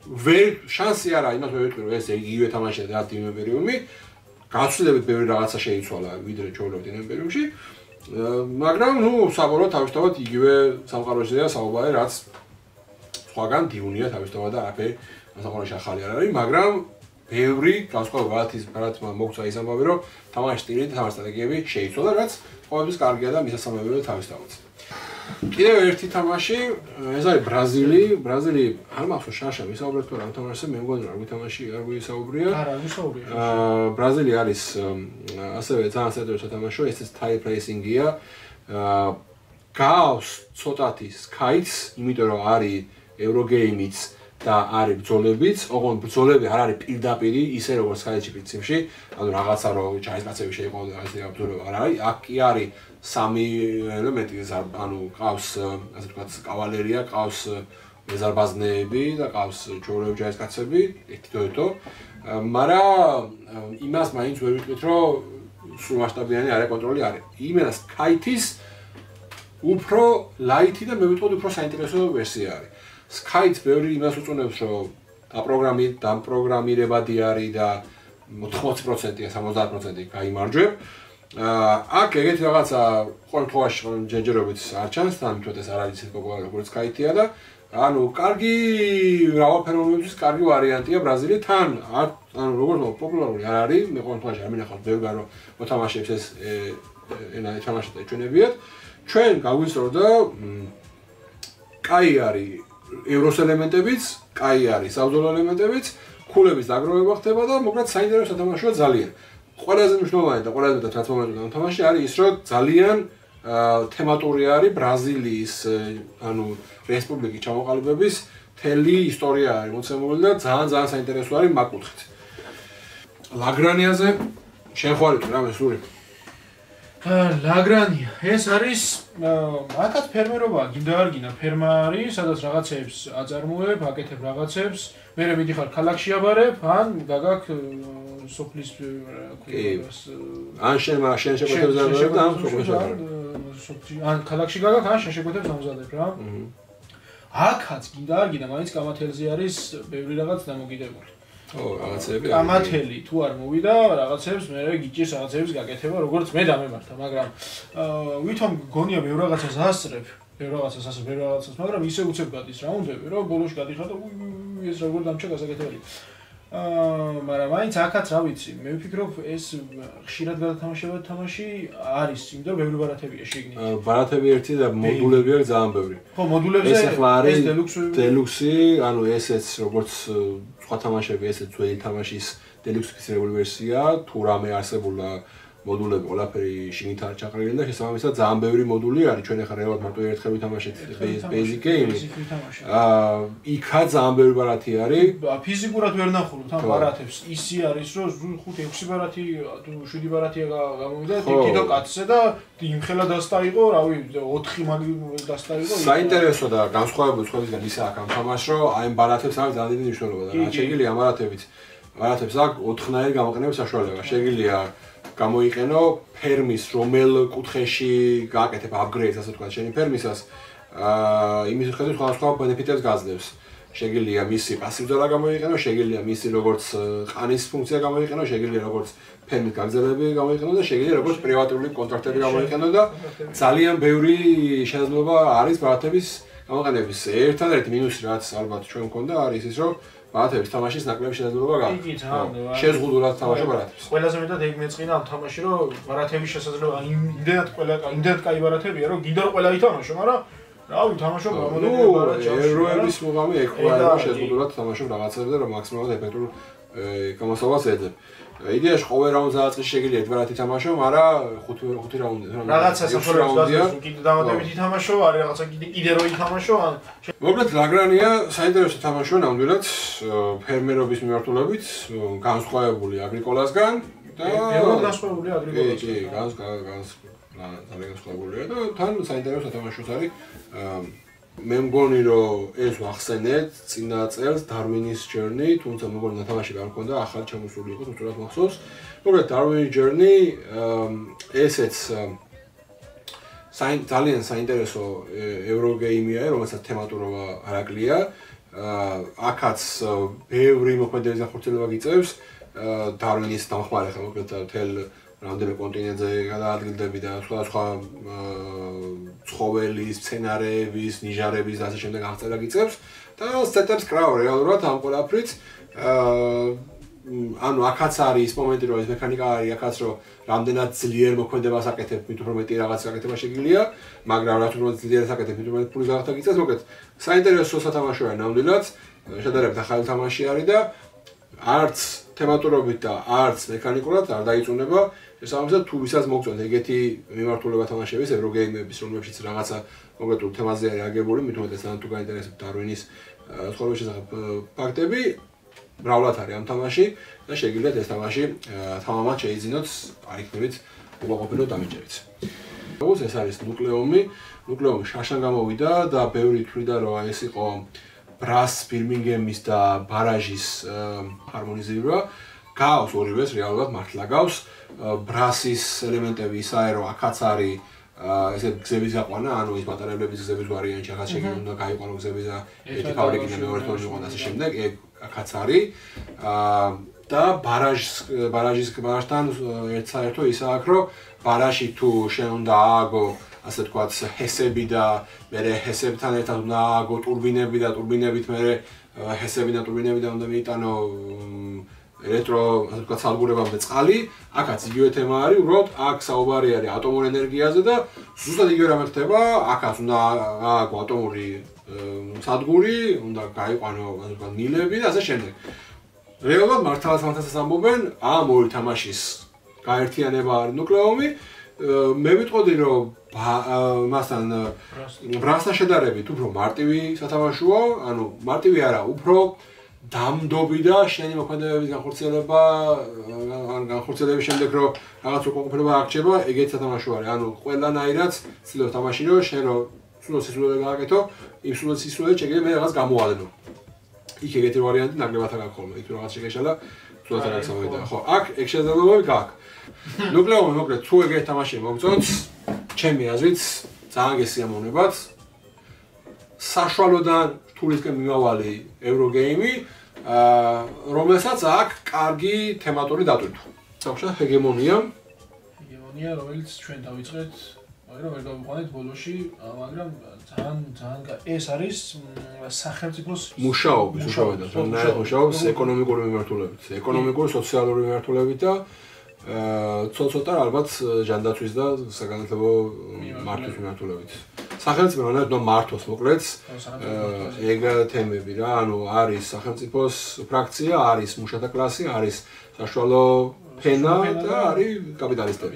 ვერ შანსი არა იმას ვეთქვი რომ ეს იგივე თამაშია და დიუნ იმპერიუმი, გაცვლებით ბევრი რაღაცა შეიცვალა ვიდრე ჩვეულებრივ დიუნ იმპერიუმში. მაგრამ ნუ საბოლოოდ თავისთავად იგივე სამყაროშია საუბარი, რაც სხვაგან დიუნია თავისთავად და არაფერი სამყაროში ახალი არ არის, მაგრამ ბევრი განსხვავება ბარათმა მოგწვა ის ამბავი, რომ თამაშის სტილი და თამაშის სტრატეგიები შეიცვალა, რაც ყოველთვის კარგია და მისასალმებელია თავისთავად. კიდევ ერთი თამაში, ეს არის ბრაზილი არ მახსოვს შარშა ვისაუბრეთ თუ რა თამაშზე, მე მგონი რა არ ვისაუბრია. არა, ვისაუბრია. ბრაზილი არის ასევე ძალიან საინტერესო თამაში, ეს tile placing-ია. გავს ცოტათი Skype-ს, იმიტომ რომ არის Eurogame-იც და არის ბრძოლებიც, ოღონდ ბრძოლები არ არის პირდაპირი, ისე როგორც Skype-ში პრინციპში, ანუ რაღაცა რომ ჯარისკაცები შეიყვანონ და ასე ბრძოლა არ არის, აქ კი არის სამი ელემენტი, ანუ ყავს, ასე ვთქვათ, კავალერია, ყავს მეზარბაზნეები და ყავს ჯოროები ჯარისკაცები, ერთიდოეთო, მაგრამ იმას მაინც ვერ ვიტყვით, რომ სულ მასშტაბიანი არაკონტროლი არის. იმენა Skype-ის უფრო ლაითი და მე ვიტყოდი უფრო საინტერესო ვერსია არის. Skype ბევრი იმას უწუნებს, რომ დაპროგრამირებადი არის და 80%-ია 70% გაიმარჯვებ. აქ ეგეთი რაღაცა ყოველთვაში ჯერჯერობით არ ჩანს, თან თუნდაც ეს არ არის ისე პოპულარული როგორც Skype-ია და ანუ კარგი მრავალფეროვნებისთვის კარგი ვარიანტია ბრაზილი თან ანუ როგორც პოპულარული არ არის, მე ყოველთვაში არ მინახავს ბევრი რომ მოთამაშეებს ეს ენა თამაშად ეჩვენებიათ. ჩვენ გაგვისწორდა კაი არის ევროს ელემენტებიც, კაი არის საბრძოლო ელემენტებიც, ქულების დაგროვება ხდება და მოკლედ საინტერესო თამაშია ძალიან. ყველაზე მნიშვნელოვანი და ყველაზე მეტად რაც მომეწონა ამ თამაში არის ის, რომ ძალიან თემატური არის ბრაზილიის ანუ რესპუბლიკის ჩამოყალიბების მთელი ისტორია არის მოცემული და ძალიან საინტერესო არის მაგ კუთხით. ლაგრანიაზე შენ ხარ რამე სული? ლაგრანია ეს არის აქაც ფერმერობაა, გინდა არ გინდა ფერმა არის, სადაც რაღაცებს აწარმოებ, აკეთებ რაღაცებს, მერე მიდიხარ ქალაქში აბარებ, ან გაგაკ სოფლის ან შენ შეგვეთებს ამზადებ და ან სოფლის აბარებ. ან ქალაქში გაგაკ, ან შენ შეგვეთებს ამზადებ რა. აქაც გინდა არ გინდა, მაინც კამათელზე არის ბევრი რაღაც დამოკიდებული. რაღაცები კამათელი თუ არ მოვიდა რაღაცებს მე გიჭირს რაღაცებს გაკეთება როგორც მე დამემართა მაგრამ ვითომ გონია მე რაღაცას ასწრებ მაგრამ ისე უცებ გადის რაუნდები რომ ბოლოში გადიხარ და ეს როგორ დამჭა გასაკეთებელი მაგრამ მაინც აქაც რა ვიცი მე ვფიქრობ ეს ხშირად გადათამაშებადი თამაში არის იმიტომ რომ ბევრი ბარათებია შეგნით ბარათები ერთი და მოდულები არის ძალიან ბევრი ხო მოდულებზე ეს დელუქსი ანუ ესეც როგორც სხვა თამაშები ესეც ძველი თამაშის დელუქსფიცირებული ვერსია თუ რამე არსებულა მოდულები ყველაფერი შიგნით არ ჩაყრილი და შესაბამისად ძალიან ბევრი მოდული არის ჩვენ ახლა რეალურად მარტო ერთხელ ვითამაშეთ basic game-ი იქა ძალიან ბევრი ბარათი არის ფიზიკურად ვერ ნახულობთ ამ ბარათებს ისი არის რომ 5-6 ბარათი თუ 7 ბარათია გამოვიდა თითო კაცზე და იმხელა დასტაიყო რავი 4 მაგი დასტაიყო საინტერესო და განსხვავებული სხვებისგან ისა აქ ამ თამაშს რომ აი ამ ბარათებს არის ძალიან დიდი მნიშვნელობა და რა შეიძლება ამ ბარათებს აქ 4-ნაირი გამოყენების საშუალება შეიძლება გამოიყენო ფერმის რომელ კუთხეში გააკეთებ upgrade-ს ასე ვთქვათ შენი ფერმისას იმის მიხედვით სხვადასხვა ბენეფიტებს გაძლევს შეიძლება მისი პასივძალა გამოიყენო შეიძლება მისი როგორც ყანის ფუნქცია გამოიყენო შეიძლება როგორც ფერმის გაგზელები გამოიყენო და შეიძლება როგორც პრივატული კონტრაქტები გამოიყენო და ძალიან ბევრი შესაძლებლობა არის ბარათების გამოყენების ერთადერთი მინუსი რაც ალბათ ჩვენ მქონდა არის ის რომ ბარათების თამაშის ნაკლები შესაძლებლობა გაქვს. შეზღუდულად თამაშობ ბარათებს. ყველაზე მეტად ეგ მეწყინა ამ თამაში რომ ბარათების შესაძლებლობა იმდენად კაი ბარათებია რომ გინდა რომ ყველა ითამაშო, მაგრამ რავი თამაშობ რამოდენიმე ბარათი. ევროების მუღამი ექვა რომ შეზღუდულად თამაშობ რაღაცებზე და რომ მაქსიმალურად ეფექტურ გამოსავალს ეძებ. იდეაში ყოველ რაუნდზე აწყის შეიძლება ერთ ბარათი თამაშო, მაგრამ 5 რაუნდი. რაღაცა საფორეებია, კიდე დამატებით ითამაშო, არის რაღაცა კიდე რო ითამაშო, ან მოკლედ ლაგრანია საინტერესო თამაშია ნამდვილად ფერმერობის მიმართულებით, განსხვავებული აგრიკოლასგან და განსხვავებული აგრიკოლასგან. კი, განსხვავებულია და თან საინტერესო თამაშიც არის. მე მგონი რომ ეს ვახსენეთ წინა წელს Darwin's Journey, თუმცა მეგონა თამაში არ მქონდა, ახალი ჩამოსული იყო, უბრალოდ მახსოვს. მოკლედ Darwin's Journey ესეც ძალიან საინტერესო ევროგეიმია, რომელსაც თემატურობა არ აკლია. აქაც ბევრი მოქმედების განხორციელება გიწევს. Darwin-ის დამხმარე ხა მოკლედ თელ რამდენიმე კონტინენტზე გადაადგილდები და სხვადასხვა ცხოველის, მცენარეების, ნიჟარების და ასე შემდეგ აღწერა გიწევს და სეტაპს კრავ რეალურად ამ ყველაფრით. ანუ აქაც არის მომენტი, რომ ეს მექანიკა არის, აქაც რომ რამდენად ძლიერ მოქმედებას აკეთებ, მით უფრო მეტი რაღაც აკეთება შეგიძლია, მაგრამ რაც უფრო ძლიერს აკეთებ, მით უფრო მეტი ფული გაგიწევს, მოკლედ საინტერესო სათამაშოა ნამდვილად, შედარებით ახალი თამაში არის და არც თემატურობით და არც მექანიკურად არ დაიწუნება. შესაბამისად, თუ ვისაც მოგწონთ ეგეთი მიმართულება თამაშების, ევროგეიმების, რომლებშიც რაღაცა კონკრეტულ თემაზე არის აგებული, მით უმეტეს თუ გაინტერესებთ დარვინის ცხოვრების შესახებ ფაქტები, მრავლად არის ამ თამაში და შეგიძლიათ ეს თამაში თამამად შეიძინოთ, არ იქნებით უკმაყოფილო დამეჭერით. როგორც ეს არის ნუკლეუმი, ნუკლეუმი შაშან გამოვიდა და ბევრი თვლიდა, რომ ეს იყო ბრას ბირმინგემის და ბარაჟის ჰარმონიზირება. გავს ორივეს რეალურად მართლა გავს. ბრასის ელემენტები ისაა, რომ აქაც არის ესე გზების გაყვანა, ანუ ის მატარებლების გზების ვარიანტი, ახაც შეიძლება უნდა გაიყვანო გზები და ერთი ფაბრიკიდან მეორე თორში იყო და ასე შემდეგ. ეგ აქაც არის. და ბარაჟთან ერთ საერთო ისაა, რომ ბარაჟი თუ შენ უნდა ააგო, ასე ვთქვათ, ჰესები და მერე ჰესებთან ერთად უნდა ააგო ტურბინები და ტურბინებით მერე ჰესები და ტურბინებიდან უნდა მიიტანო ელექტრო, ასე ვთქვათ, სადგურებამდე წყალი, აქაც იგივე თემა არის, უბრალოდ აქ საუბარი არის ატომურ ენერგიაზე და ზუსტად იგივე რამე ხდება, აქაც უნდა ააგო ატომური სადგური, უნდა გაიყვანო, ასე ვთქვათ, მილები და ასე შემდეგ. რეალურად მართლაც ამბობენ, ამ ორი თამაშის გაერთიანება არის ნუკლეუმი. მე ვიტყოდი, რომ მასთან ბრასთან შედარებით უფრო მარტივი სათამაშოა, ანუ მარტივი არა, უფრო დამდობი და შენი მოქმედებების განხორციელება, ან განხორციელების შემდეგ რომ რაღაც უკმაყოფილება აღჭება, ეგეთი სათამაშო არის. ანუ ყველანაირად ცდილობ თამაში რომ შენ რომ სულ სისულელე გააკეთო, იმ სულ სისულელე შეგიძლია მე რაღაც გამოვალენო. იქ ეგეთი ვარიანტი ნაკლებად არ აქვს ხოლმე. იქ რაღაც შეგეშალა, სულ არ აქვს ამოიდა. ხო, აქ ეგ შესაძლებლობები გაქვს. ნუკლეუმი მოკლედ თუ ეგეთი თამაში მოგწონს, ჩემი აზრით ძალიან გესიამოვნებათ. საშუალოდან რთულისკენ მიმავალი ევროგეიმი, რომელსაც აქვს კარგი თემატური დატვირთვა. საბჭოთა ჰეგემონია, რომელიც ჩვენ დავიწყეთ, მაგრამ ვერ გავიყვანეთ ბოლოში, მაგრამ ძალიან ეს არის სახელმწიფოს მუშაობის, მუშაობს ეკონომიკური მიმართულებით, ეკონომიკური, სოციალური მიმართულებით და ცოტა ალბათ ჯანდაცვის და საგანმანათლებლო მართვის მიმართულებით. სახელმწიფო უნდა მართოს მოკლედ ეგ თემები რა, ანუ არის სახელმწიფოს ფრაქცია, არის მუშათა კლასი, არის საშუალო ფენა და არის კაპიტალისტები.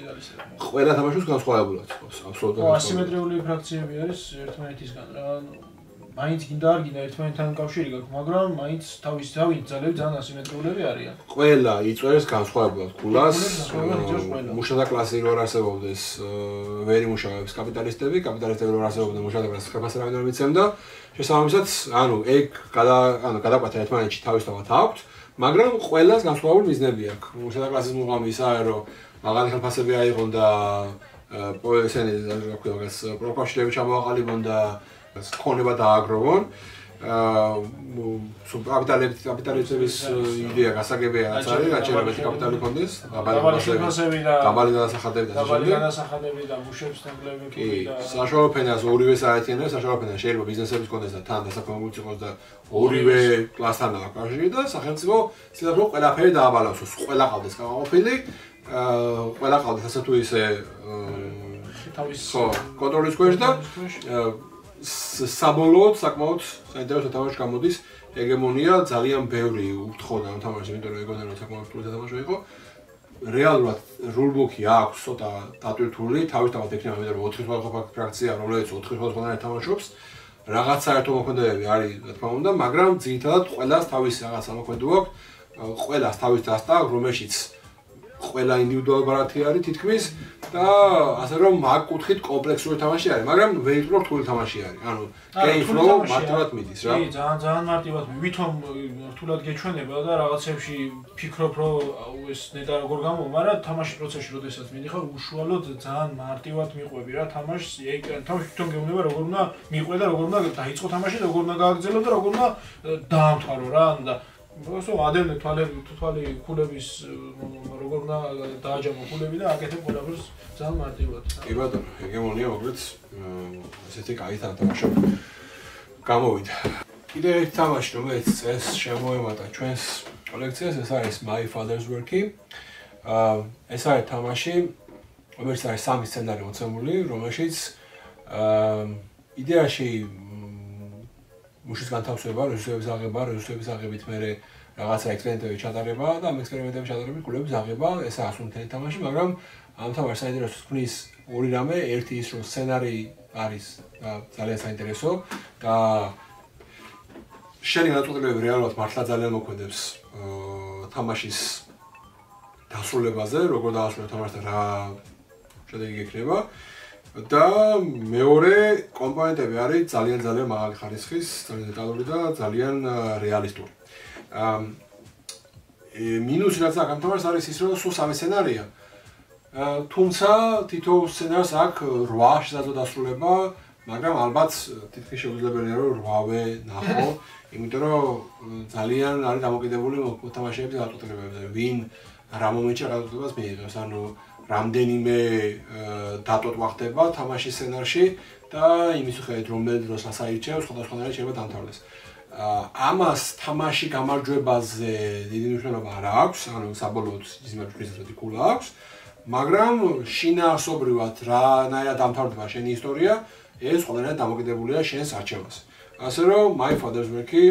ყველა თამაშობს განსხვავებულად, აბსოლუტურად. ასიმეტრიული ფრაქციები არის ერთმანეთისგან რა, მაინც გინდა არ გინდა ერთმანეთთან კავშირი გაქვს, მაგრამ მაინც თავისი ძალები ძალიან ასიმეტრიულები არიან. ყველა იწვევს განსხვავებულად ქულას. მუშათა კლასი რო არსებობდეს, ვერ იმუშავებს კაპიტალისტები, კაპიტალისტები რო არსებობდნენ, მუშათა კლასი ხებას არ მიცემდა. შესაბამისად, ანუ ეგ გადაყვათა ერთმანეთში თავისთავად აქვთ, მაგრამ ყველას განსხვავებული მიზნები აქვს. მუშათა კლასის მუღამი ისაა, რომ მაღალი ხელფასები აიღონ და ესენი რა ქვია მაგას პროფესიები ჩამოაყალიბონ და ქონება დააგროვონ. კაპიტალისტების იდეა გასაგებია რაც არის, რაც შეიძლება კაპიტალი კონდეს, დაბალი გადასახადები და მუშების თემლები და საშუალო ფენას ორივეს აერთიანებს, საშუალო ფენა შეიძლება ბიზნესების კონდეს და თან დასაქმებულიც იყოს და ორივე კლასთან დაკავშირი და სახელმწიფო ცდილობს რომ ყველაფერი დააბალანსოს, ყველა ყავდეს გაყოფილი, ყველა ყავდეს ასე თუ ისე თავის კონტროლის ქვეშ და საბოლოოდ საკმაოდ საინტერესო თამაში გამოდის ჰეგემონია ძალიან ბევრი უთხოვდა ამ თამაშს, იმიტომ რომ ეგონა რომ საკმაოდ რთული თამაში იყო. რეალურად რულბუქი აქვს ცოტა დატვირთული, თავისთავად ექნება, იმიტომ რომ 4 სხვადასხვა ფრაქცია, რომელიც 4 სხვადასხვანაირად თამაშობს. რაღაც საერთო მოქმედებები არის, რა თქმა უნდა, მაგრამ ძირითადად ყველას თავისი რაღაც მოქმედება აქვს, ყველას თავის დასტა, რომელშიც ყველა ინდივიდუალური ბარათი არის თითქმის და ასე რომ მაგ კუთხით კომპლექსური თამაში არის, მაგრამ ვეიტრო რთული თამაში არის. ანუ game flow მარტივად მიდის რა. კი, ძალიან მარტივად. ვითომ რთულად გეჩვენება და რაღაცებში ფიქრობ რომ ეს ნეტა როგორ გამოვა, მაგრამ თამაშის პროცესში როდესაც მიდიხარ, უშუალოდ ძალიან მარტივად მიყვები რა თამაშს. ეგ თამაში თვითონ გეუბნება როგორ უნდა მიყვე და როგორ უნდა დაიწყო თამაში და როგორ უნდა გააგრძელო და როგორ უნდა დაამთავრო რა. ანუ და მოსო ადევნე თვალი ქულების როგორ უნდა დააჯამო ქულები და აკეთებ ყველაფერს ძალიან მარტივად. კი ბატონო, ეგემონია მოკლედ ესეთი კაი თამაში გამოვიდა. კიდევ ერთი თამაში რომელიც წეს შემოემატა ჩვენს კოლექციას, ეს არის My Father's Work-ი. ეს არის თამაში, რომელიც არის სამი სცენარი მოცემული, რომელშიც იდეაში მუშის განთავსება, რეჟისორების აღებით მერე რაღაცა ექსპერიმენტები ჩატარება და ამ ექსპერიმენტების ჩატარების კულების აღება, ესაა სულ თამაში, მაგრამ ამ თამაშს საინტერესოს ქმნის ორი რამე, ერთი ის რომ სცენარი არის ძალიან საინტერესო და შენი განწყობილება რეალურად მართლა ძალიან მოქმედებს თამაშის დასრულებაზე, როგორ დაასრულებ თამაშს და რა შედეგი იქნება. და მეორე კომპონენტები არის ძალიან მაღალი ხარისხის, ძალიან დეტალური და ძალიან რეალისტური. მინუსი რაც აქ ამ თამაშს არის ის რომ სულ სამი სცენარია. თუმცა თითოეულ სცენარს აქვს 8 შესაძლო დასრულება, მაგრამ ალბათ თითქმის შეუძლებელია რომ 8-ვე ნახო, იმიტომ რომ ძალიან არის დამოკიდებული მოთამაშეების განწყობილებებზე, ვინ რა მომენტში განწყობას მიიღებს, ანუ რამდენიმე დატოტვა ხდება თამაშის სცენარში და იმის მიხედვით რომელ დროს რას აირჩევს, სხვადასხვანაირად შეიძლება დამთავრდეს. ამას თამაში გამარჯვებაზე დიდი მნიშვნელობა არ აქვს, ანუ საბოლოოდ ის მარტივად იქულა აქვს, მაგრამ შინაარსობრივად რანაირად დამთავრდება შენი ისტორია, ეს ყველანაირად დამოკიდებულია შენს არჩევანს. ასე რომ My Father's Work-ი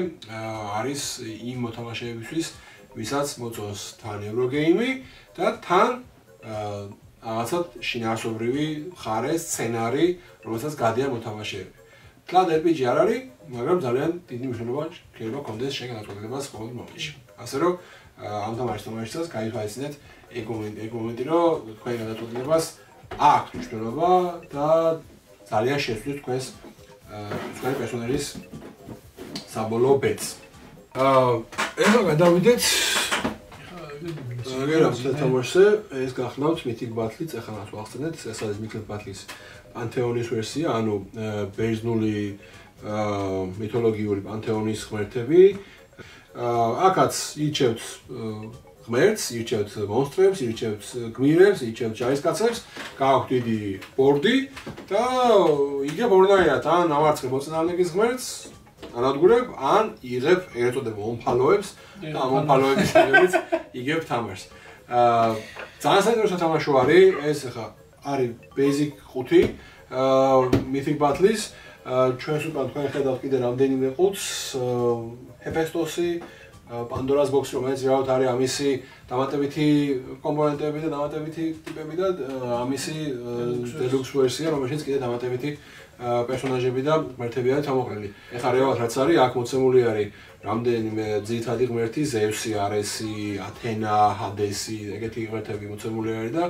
არის იმ მოთამაშეებისთვის, ვისაც მოწონს თან ევროგეიმი და თან რაღაცა შინაარსობრივი მხარე, სცენარი, რომელსაც გადიან მოთამაშეები. თლად RPG არ არის, მაგრამ ძალიან დიდი მნიშვნელობა შეიძლება კონდეს შენ განწყობილებას ყოველ მომენტში. ასე რომ ამ თამაშისას გაითვალისწინეთ ეგ მომენტი, რომ თქვენი განწყობილებას აქვს მნიშვნელობა და ძალიან შეცვლით თქვენს თქვენი პერსონაჟის საბოლოო ბედს. ეხლა გადავიდეთ თამაშზე, ეს გახლავთ Mythic Battle-ი, ეხლა მას ვახსენეთ, ეს არის Mythic Battle-ის პანთეონის ვერსია, ანუ ბერძნული მითოლოგიური პანთეონის ღმერთები. აქაც ირჩევთ ღმერთს, ირჩევთ მონსტრებს, ირჩევთ გმირებს, ირჩევთ ჯარისკაცებს, გააქვთ დიდი ბორდი და იგებ ორნაირად ან ავარცხებ მოწინააღმდეგის ღმერთს, ანადგურებ, ან იღებ ეგრეთ წოდებულ მომფალოებს და ამ მომფალოების მიხედვით იგებ თამაშს. ძალიან საინტერესო თამაში არის, ეს ახლა არის basic 5 Mythic Battle-ის, ჩვენს უკან თქვენ ხედავთ კიდე რამდენიმე ყუთს, Hephaestus-ი, Pandora's Box, რომელიც რეალურად არის ამისი დამატებითი კომპონენტები და დამატებითი ტიპები და ამისი deluxe ვერსია, რომელშიც კიდე დამატებითი პერსონაჟები და ღმერთები არის ჩამოყრილი. ეხლა რეალურად რაც არის, აქ მოცემული არის რამდენიმე ძირითადი ღმერთი, ზევსი, არესი, ათენა, ჰადესი, ეგეთი ღმერთები მოცემული არის და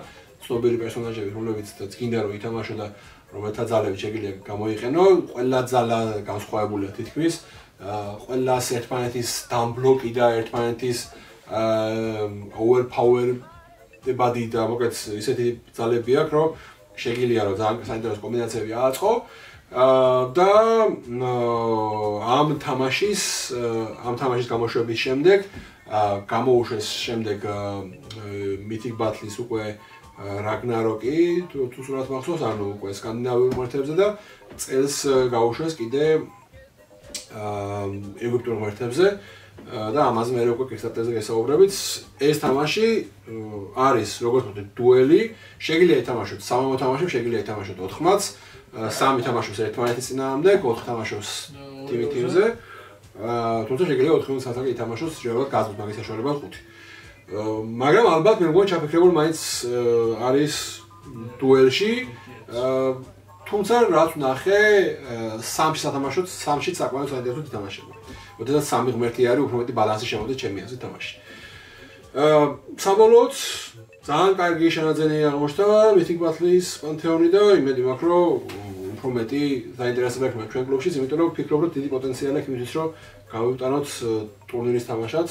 ცნობილი პერსონაჟები, რომლებიც გინდა რომ ითამაშო და რომელთა ძალები შეგიძლია გამოიყენო, ყველა ძალა განსხვავებულია თითქმის. ყველას ერთმანეთის დამბლოკი და ერთმანეთის overpower-დებადი და მოკლედ ისეთი ძალები აქვს, რომ შეგიძლია რომ ძალიან საინტერესო კომბინაციები ააწყო და ამ თამაშის გამოშვების შემდეგ გამოუშვეს შემდეგ Mythic Battle-ის უკვე Ragnarok-ი, თუ სულად მახსოვს, ანუ უკვე სკანდინავიურ ღმერთებზე და წელს გაუშვეს კიდე ეგვიპტურ ღმერთებზე და ამაზე მე უკვე Kickstarter-ზე გესაუბრებით. ეს თამაში არის როგორც ვთქვი, დუელი, შეგიძლია ითამაშოთ 3 მოთამაშემ, შეგიძლია ითამაშოთ 4-მაც, 3 თამაშობს ერთმანეთის წინააღმდეგ, 4 თამაშობს თიმზე. თუმცა შეგიძლია 4-მაც ასაკი ითამაშოს რეალურად გაზრდით მაგის საშუალება 5. მაგრამ ალბათ მე მგონი ჩაფიქრებული მაინც არის დუელში. თუმცა რაც ნახე, 3-ში სათამაშოდ, 3-შიც საკმაოდ საინტერესო ითამაშება. ოდესაც 3 ღმერთი არის, უფრო მეტი ბალანსი შემოდის ჩემი აზრით თამაში. საბოლოოდ ძალიან კარგი შენაძენი აღმოჩნდა Mythic Battle-ის პანთეონი და იმედი მაქვს, რომ უფრო მეტი საინტერესება ექნება ჩვენ კლუბშიც, იმიტომ რომ ვფიქრობ, რომ დიდი პოტენციალი აქვს იმისთვის, რომ გავიტანოთ ტურნირის თამაშაც.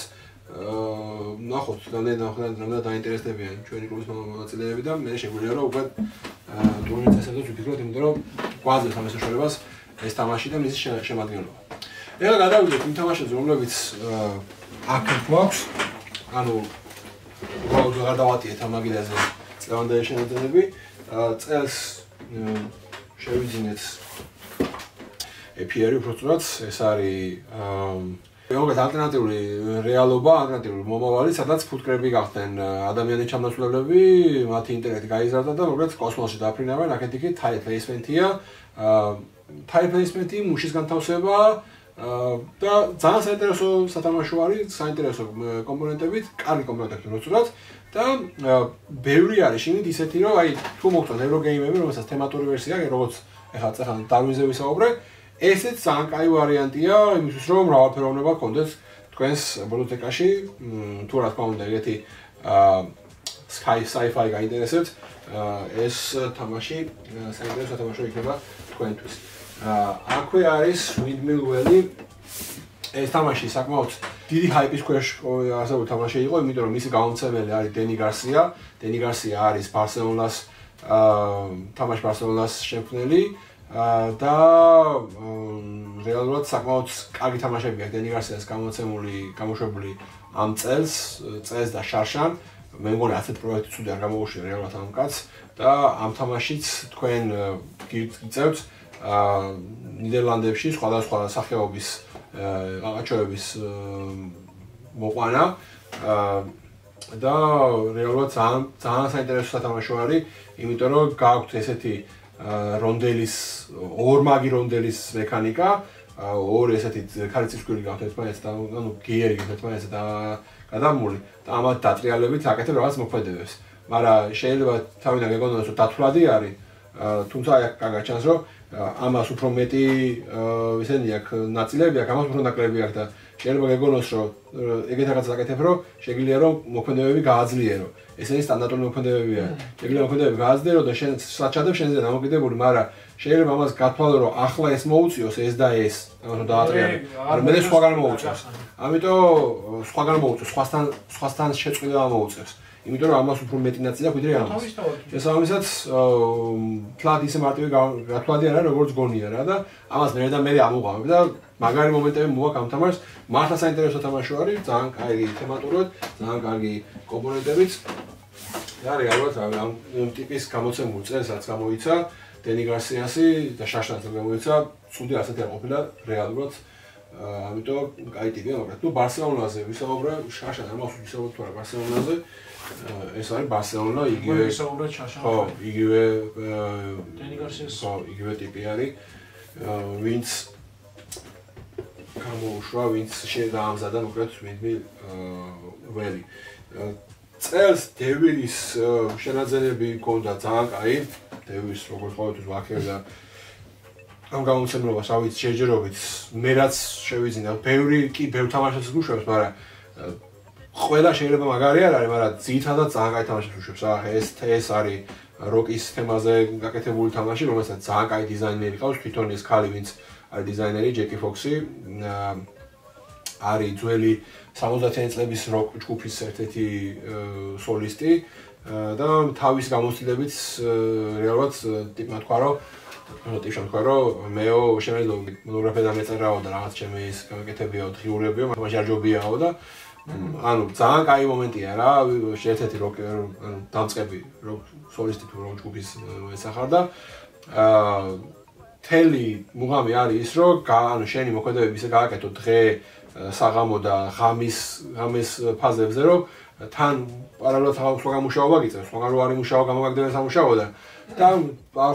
ნახოთ, რამდენად დაინტერესდებიან ჩვენი კლუბის მონაწილეები და მე შეგვიძლია რომ უკვე ტურნირის წესებსაც ვფიქროთ, იმიტომ რომ გვაძლევს ამ საშუალებას ეს თამაში და მისი შემადგენლობა. ეხლა გადავიდეთ იმ თამაშებზე, რომლებიც აქ გვაქვს ანუ უბრალოდ გადავატიეთ ამ მაგიდაზე წლევანდელი შენაძენები წელს შევიძინეთ EPR უბრალოდ ეს არის როგორც ალტერნატიული რეალობა, ალტერნატიული მომავალი, სადაც ფუტკრები გახდნენ ადამიანის ჩამოსვლელები, მათი ინტელექტი გაიზარდა და როგორც კოსმოსში დაფრინავენ, აქეთ-იქით time placement-ია, time placement-ი, მუშის განთავსება და ძალიან საინტერესო სათამაშო არის, საინტერესო კომპონენტებით, კარგი კომპონენტები უბრალოდ და ბევრი არის შინით ისეთი, რომ აი თუ მოგწონთ ევროგეიმები, რომელსაც თემატური ვერსია, როგორც ეხლა დარვინზე ვისაუბრე, ესეც ძალიან კაი ვარიანტია იმისთვის, რომ მრავალფეროვნება გქონდეს თქვენს ბიბლიოთეკაში, თუ რა თქმა უნდა, ეგეთი sci-fi გაინტერესებთ, ეს თამაში საინტერესო თამაში იქნება თქვენთვის. აქვე არის Windmill Valley. ეს თამაში საკმაოდ დიდი ჰაიპის ქვეშ არსებული თამაში იყო, იმიტომ რომ მისი გამომცემელი არის Dani Garcia. Dani Garcia არის Barcelona-ს თამაში Barcelona-ს შემქმნელი. და რეალურად საკმაოდ კარგი თამაშები აქვს Dani Garcia-ს გამოშვებული ამ წელს და შარშან. მე მგონი ასეთ პროექტი ცუდი არ გამოუშვია რეალურად ამ კაცს და ამ თამაშიც თქვენ გიწევთ ნიდერლანდებში სხვადასხვა სახეობის ყაყაჩოების მოყვანა და რეალურად ძალიან საინტერესო სათამაშო არის, იმიტომ რომ გააქვთ ესეთი ორმაგი რონდელის მექანიკა, ორი ესეთი ქარიცისკვილი გაქვთ ერთმანეთს და ანუ გიერი გაქვთ ერთმანეთს და გადამული და ამათ დატრიალებით აკეთებ რაღაც მოქმედებებს. მაგრამ შეიძლება თავიდან გეგონოს რომ დათვლადი არის, თუმცა აი კარგად ჩანს რომ ამას უფრო მეტი ისენი აქვს ნაწილები აქვს, ამას უფრო ნაკლები აქვს და შეიძლება გეგონოს რომ ეგეთ რაღაცას აკეთებ რომ შეგვიძლია რომ მოქმედებები გააძლიერო. ესენი სტანდარტული მოქმედებებია. შეგვიძლია მოქმედებები გააძლიერო და შენ საჩადებ შენზე დამოკიდებული, მაგრამ შეიძლება ამას გათვალო რომ ახლა ეს მოუწიოს ეს და ეს, ამას დაატრიალე. არ მე სხვაგან მოუწევს. ამიტომ სხვაგან მოუწევს, სხვასთან შეწყვილება მოუწევს. იმიტომ რომ ამას უფრო მეტი ნაწილი აქვს ვიდრე ამას. შესაბამისად, თლად ისე მარტივი გათვლადი არ არის როგორც გონია რა და ამას მე ამოღავებ და მაგარი მომენტები მოაქვს ამ თამაშს. მართლა საინტერესო თამაში არის, ძალიან კარგი თემატურად, ძალიან კარგი კომპონენტებით. და რეალურად ამ ტიპის გამოცემულ წელს რაც გამოიცა Dani Garcia-სი და შაშანაც გამოიცა, ცუდი ასეთი არ ყოფილა რეალურად. ამიტომ კაი ტიპია, მაგრამ თუ ბარსელონაზე ვისაუბრე, შაშან არ მახსოვს ვისაუბრე თუ არა ბარსელონაზე. ეს არის ბარსელონა, იგივე ვისაუბრეთ შაშან. ხო, იგივე Dani Garcia-ს. ხო, იგივე ტიპი არის. ვინც გამოუშვა, ვინც შეამზადა მოკლედ Windmill Valley. წელს დევილის შენაძენები ჰქონდა ძალიან კაი. დევილის როგორც ყოველთვის ვაქერ და ამ გამოცემლობას ავიც შეჯერობით მე რაც შევიძინა, ბევრი თამაშებს გუშვებს, მაგრამ ყველა შეიძლება მაგარი არ არის, მაგრამ ძირითადად ძალიან კაი თამაშებს უშვებს. ეს არის როკის თემაზე გაკეთებული თამაში, რომელსაც ძალიან კაი დიზაინერი ყავს, თვითონ ეს ქალი, ვინც არის დიზაინერი, ჯეკი ფოქსი, არის ძველი 70-იანი წლების როკ ჯგუფის ერთ-ერთი სოლისტი და თავის გამოცდილებით რეალურად ტიპმა თქვა, რომ მეო შემეძლო მონოგრაფია დამეწერაო და რაღაც ჩემი ის გაკეთებიაო, ღიურებიო, მაგრამ ჯარჯობიაო და ანუ ძალიან კაი მომენტია რა, ერთ-ერთი დამწყები როკ სოლისტი თუ როკ ჯგუფის ესახარ და თელი მუღამი არის ის, რომ ანუ შენი მოქმედებები ისე გააკეთო დღე, საღამო და ღამის ფაზებზე, რომ თან პარალელურად სხვა გამუშაობა გიწევს, სხვაგან რო არის მუშაობა, გამოგაგდება სამუშაო და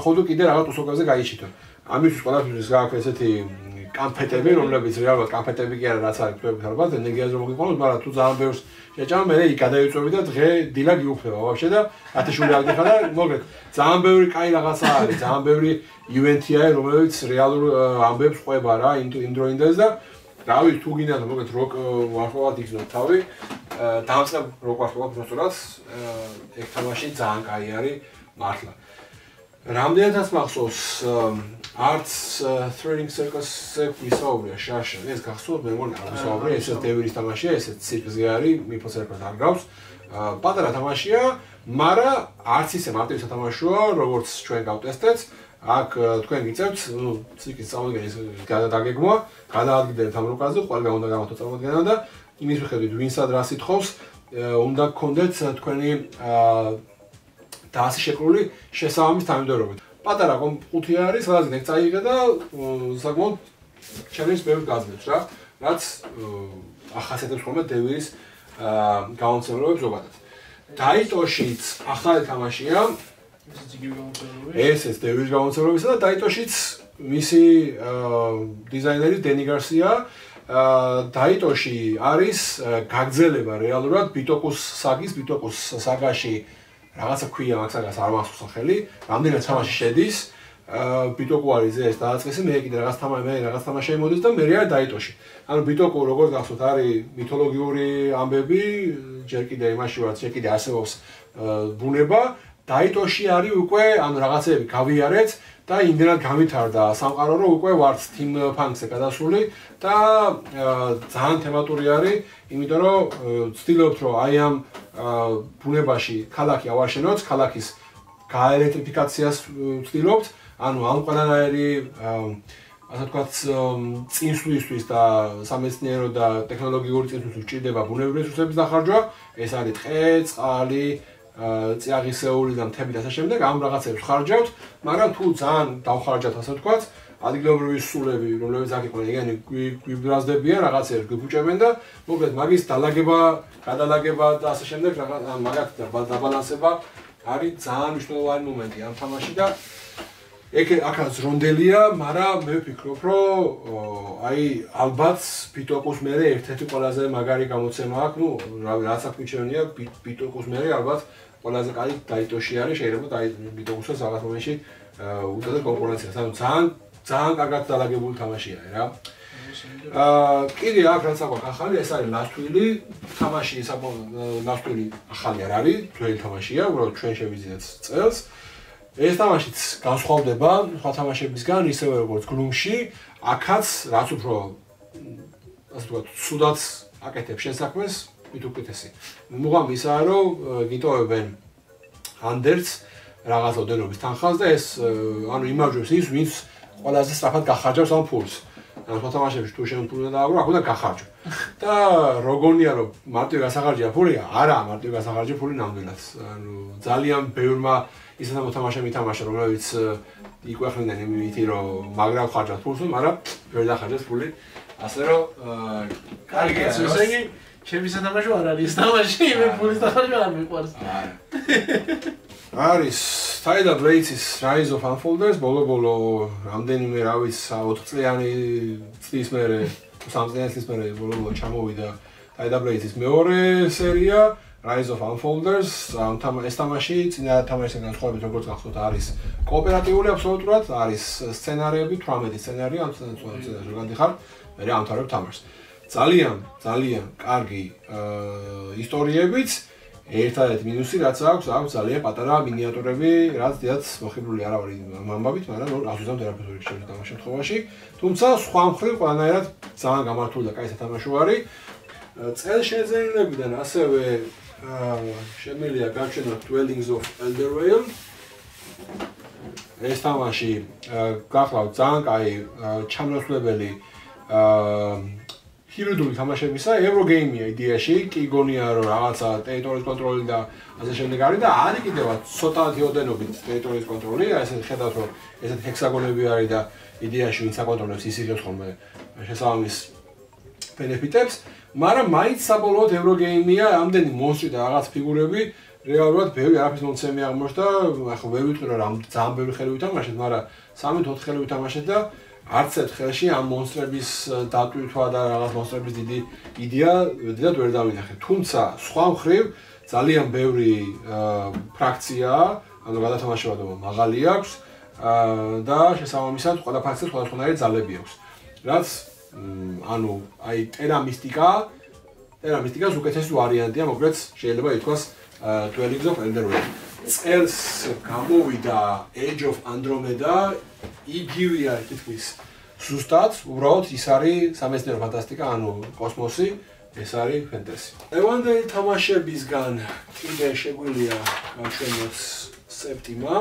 ხოლმე კიდე რაღაც უსოკებზე გაიჩითო. ამისთვის ყველაფერს გააქვს ესეთი კამფეტები, რომლებიც რეალურად კამფეტები კი არა, რაც არის თქვენებთ ალბათ, ენერგიაზე რომ მოგიყვანოთ, მაგრამ თუ ძალიან ბევრს შეჭამ, მე იქ გადავიწვევი და დღე დილა გიუფლება ვაფშე და ათეშული აღდიხარ და მოგეთ. ძალიან ბევრი კაი რაღაცა არის, ძალიან ბევრი ივენთია, რომელიც რეალურ ამბებს ყვება რა იმ დროინდელს და რავი, თუ გინდა მოგეთ როკ ვარსკვლავად იგზნოთ თავი, დამწყებ როკ ვარსკვლავად უბრალოდ ეგ თამაში ძალიან კაი არის მართლა. რამდენადაც მახსოვს Arts Thrilling Circus-ზე ვისაუბრია შაშან, ეს გახსოვთ, მე მგონი არ ვისაუბრე, ესეც დევილის თამაშია, ესეც ცირკზე არის, მიფოს ერქვა არ გავს. პატარა თამაშია, მაგრამ არც ისე მარტივი სათამაშოა, როგორც ჩვენ გავტესტეთ. აქ თქვენ გიწევთ, ცირკის წარმოდგენის გადაგეგმვა, გადაადგილდეთ ამ რუკაზე, ყველგან უნდა გამართო წარმოდგენა და იმის მიხედვით ვინსად რა სიტყავს, უნდა გქონდეთ თქვენი დაასი შეკრული შესაბამის თანმიმდევრობით. პატარა ყუთი არის, სადაც ნექ წაიღე და საკმაოდ ჩემს ბევრ გაძლევს რა, რაც ახასიათებს ხოლმე დევირის გამომცემლობებს ზოგადად. დაიტოშიც ახალი თამაშია. ეს დევირის გამომცემლობისა და დაიტოშიც მისი დიზაინერი დენი გარსია. დაიტოში არის გაგრძელება რეალურად ბიტოკუს საგის, ბიტოკუს საგაში რაღაცა ქვია მაგ საგას არ მახსოვს სახელი, რამდენად თამაში შედის, ბიტოკუ არის ეს დააწყესი, მე კიდე რაღაც თამაში მოდის და მე რა დაიტოში. ანუ ბიტოკუ როგორც გახსოვთ არის მითოლოგიური ამბები, ჯერ კიდე იმაში ვართ, ჯერ კიდე არსებობს ბუნება, დაიტოში არის უკვე ანუ რაღაცები გავიარეთ და იმდენად გავითარდა სამყარო, რომ უკვე ვართ Team Punks-ზე გადასული და ძალიან თემატური არის, იმიტომ რომ ვცდილობთ რომ აი ამ ბუნებაში ქალაქი ავაშენოთ, ქალაქის გაელექტრიფიკაციას ვცდილობთ, ანუ ამ ყველანაირი ასე ვთქვათ წინსვლისთვის და სამეცნიერო და ტექნოლოგიური წინსვლისთვის ჭირდება ბუნებრივი რესურსების დახარჯვა, ეს არის ტყე, წყალი, წიაღისეული და მთები და ასე შემდეგ, ამ რაღაცებს ხარჯავთ, მაგრამ თუ ძალიან დავხარჯავთ ასე ვთქვათ, ადგილობრივი სულები, რომლებიც აქ იყვნენ, იგივე გვიბრძდებიან, რაღაცებს გვიფუჭებენ და მოკლედ მაგის დალაგება, გადალაგება და ასე შემდეგ, მაგათ დაბალანსება არის ძალიან მნიშვნელოვანი მომენტი ამ თამაში და აქაც რონდელია, მაგრამ მე ვფიქრობ, რომ აი ალბათ ბიტოკუს მერე ერთ-ერთი ყველაზე მაგარი გამოცემა აქვს, ну, რაც აქ მიჩვენია, ბიტოკუს მერე ალბათ ყველაზე კაი დაიტოში არის, შეიძლება ბიტოკუსას რაღაც მომენტში უდადა კონკურენციას, ანუ ძალიან კარგად დალაგებული თამაშია რა. კიდე აქ რაც აქვს ახალი, ეს არის ლასტვილი, თამაში ლასტვილი ახალი არ არის, ძველი თამაშია, უბრალოდ ჩვენ შევიძინეთ წელს. ეს თამაშიც განსხვავდება სხვა თამაშებისგან, ისევე როგორც გლუმში, აქაც რაც უფრო ასე ვთქვათ, სუდაც აკეთებს შესაქმეს, მით უკეთესი. მუღამ ისაა, რომ გიტოვებენ ანდერს რაღაც ოდენობის თანხას და ეს ანუ იმარჯვებს ის, ვინც ყველაზე სწრაფად გახარჯავს ამ ფულს. ანუ სხვა თამაშებში თუ შენ ფული დააგრო, აქ უნდა გახარჯო. და როგორია რომ მარტივი გასახარჯია ფულია? არა, მარტივი გასახარჯია ფული ნამდვილად. ანუ ძალიან ბევრმა ისეთ მოთამაშემ ითამაშა, რომლებიც იყვეხნენ იმითი, რომ მაგრა ხარჯავთ ფულს, მაგრამ ვერ დახარჯეს ფული. ასე რომ კარგია, ესენი ჩემი სათამაშო არ არის თამაში, მე ფულის დახარჯვა არ მიყვარს. არის Tidal Blades-ის Rise of Unfolders, ბოლო რამდენიმე რა ვიცი 4 წლიანი წლის მერე, 3 წლიანი წლის მერე ბოლო ჩამოვიდა Tidal Blades-ის მეორე სერია Rise of Unfolders, ეს თამაში წინა თამაშისგან განსხვავებით როგორც გახსოვთ არის კოოპერატიული აბსოლუტურად, არის სცენარები, 18 სცენარი, ამ სცენარზე გადიხარ, მე ამთავრებ თამაშს. ძალიან კარგი ისტორიებიც, ერთადერთი მინუსი რაც აქვს ძალიან პატარა მინიატურები, რაც დიდად მოხიბლული არ არის ამბავით, მაგრამ აზრიდან თერაპევტული რჩევით ამ შემთხვევაში. თუმცა სხვა მხრივ ყველანაირად ძალიან გამართული და კაი სათამაშო არის. წელშეზრდებიდან ასევე შემიძლია გაჩვენოთ Dwellings of Eldervale. ეს თამაში გახლავთ ძალიან კაი ჩამოსვლებელი ჰიბრიდული თამაშებისა, ევროგეიმია იდეაში, კი გონია რომ რაღაცა ტერიტორიის კონტროლი და ასე შემდეგ არის და არის კიდევაც ცოტათი ოდენობით ტერიტორიის კონტროლი, ესე ხედავთ რომ ესეთ ჰექსაგონები არის და იდეაში ვინც აკონტროლებს ის იღებს ხოლმე შესაბამის ბენეფიტებს, მაგრამ მაინც საბოლოოდ ევროგეიმია, ამდენი მონსტრი და რაღაც ფიგურები რეალურად ბევრი არაფრის მომცემი აღმოჩნდა, ახლა ვერ ვიტყვი რომ ძალიან ბევრი ხელი ვითამაშეთ, მაგრამ 3-4 ხელი ვითამაშეთ და არც ერთ ხელში ამ მონსტრების დატვირთვა და რაღაც მონსტრების დიდი იდეა დიდად ვერ დავინახე. თუმცა სხვა მხრივ ძალიან ბევრი ფრაქციაა, ანუ გადათამაშებადობა მაღალი აქვს და შესაბამისად ყველა ფრაქციას სხვადასხვანაირი ძალები აქვს. რაც ანუ აი ტერამისტიკას უკეთესი ვარიანტია, მოკლედ შეიძლება ითქვას Dwellings of Eldervale. წელს გამოვიდა Age of Andromeda, იგივე არის თითქმის ზუსტად, უბრალოდ ის არის სამეცნიერო ფანტასტიკა, ანუ კოსმოსი, ეს არის ფენტეზი. ლევანდელი თამაშებისგან კიდე შეგვიძლია გავშვენოთ სეპტიმა.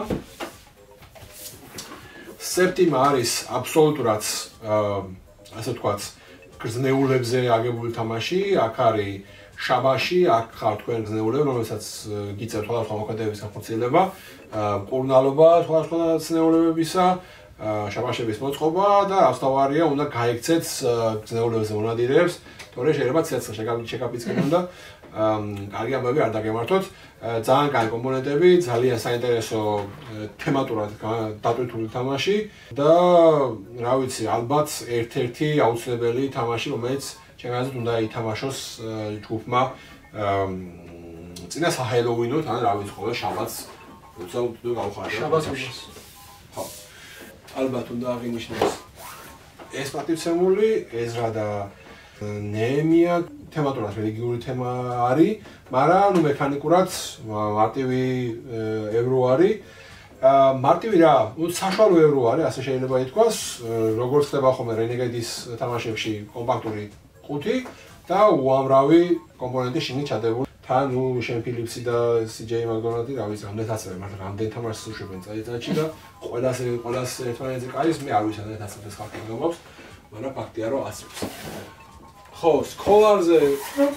სეპტიმა არის აბსოლუტურად ასე ვთქვათ, გრძნეულებზე აგებული თამაში, აქ არის შაბაში, აქ ხარ თქვენ გრძნეულები, რომელსაც გიწევთ სხვადასხვა მოქმედებების განხორციელება, მკურნალობა სხვადასხვა გრძნეულებებისა, შაბაშების მოწყობა და ავსთავარია უნდა გაიქცეთ გრძნეულებებზე მონადირეებს, თორე შეიძლება ცეცხლში შეგაფიცკენ და კარგი ამბები არ დაგემართოთ. ძალიან კარგი კომპონენტები, ძალიან საინტერესო თემატურად დატვირთული თამაში და რა ვიცი, ალბათ ერთ-ერთი აუცილებელი თამაში, რომელიც ჩემი აზრით უნდა ითამაშოს ჯგუფმა წინა საჰელოვინოთ, ან რა ვიცი, ყოველ შაბათს როცა უნდა გავხარდეთ. შაბათს. ხო. ალბათ უნდა აღინიშნოს ეს პატივცემული, ეზრა და ნეემია თემატურად რელიგიური თემა არის, მაგრამ მექანიკურად მარტივი ევრო არის. მარტივი რა, საშუალო ევრო არის, ასე შეიძლება ითქვას, როგორც ხდება ხოლმე Renegade-ის თამაშებში კომპაქტური ყუთი და უამრავი კომპონენტი შიგნით ჩადებული. თან შენ ფილიპსი და CJ McDonald-ი რა ვიცი, რამდენად აცრებენ, მაგრამ რამდენ თამაშს უშვებენ წელიწადში და ყველას ერთმანეთზე კაის, მე არ ვიცი რამდენად აცრებს ეს ხალხი გომობს, მაგრამ ფაქტია რომ აცრებს. ხო,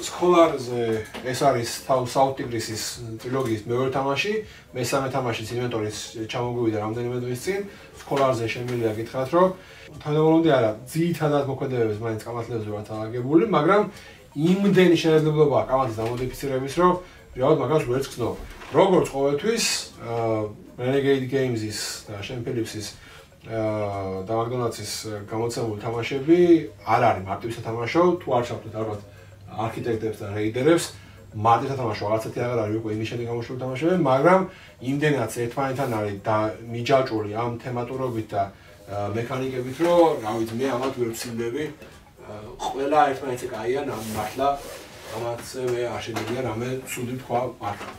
სკოლარზე ეს არის South Tigris-ის ტრილოგიის მეორე თამაში, მესამე თამაშიც ინვენტორის ჩამოგვივიდა რამდენიმე დღის წინ. სკოლარზე შემიძლია გითხრათ, რომ თანამედროვე არა, ძირითადად მოქმედებებს მაინც კამათლებზე ვართ აღებული, მაგრამ იმდენი შესაძლებლობაა კამათის დამოდიფიცირების, რომ რეალურად მაგას ვერც გქნო. როგორც ყოველთვის, Renegade Games-ის და Shane Phillips-ის და McDonald's-ის გამოცემული თამაშები არ არის მარტივი სათამაშო, თუ არ ჩავთვლით ალბათ არქიტექტებს და რეიდერებს, მარტივი სათამაშო რაღაცეთი აღარ არის უკვე იმის შემდეგ გამოშვებული თამაშები, მაგრამ იმდენად ერთმანეთთან არის და მიჯაჭვული ამ თემატურობით და მექანიკებით, რომ რა ვიცი, მე ამათ ვერ ვცილდები, ყველა ერთმანეთზე კაიან, მართლა ამათზე მე არ შემიძლია რამე ცუდი თქვა მართლა.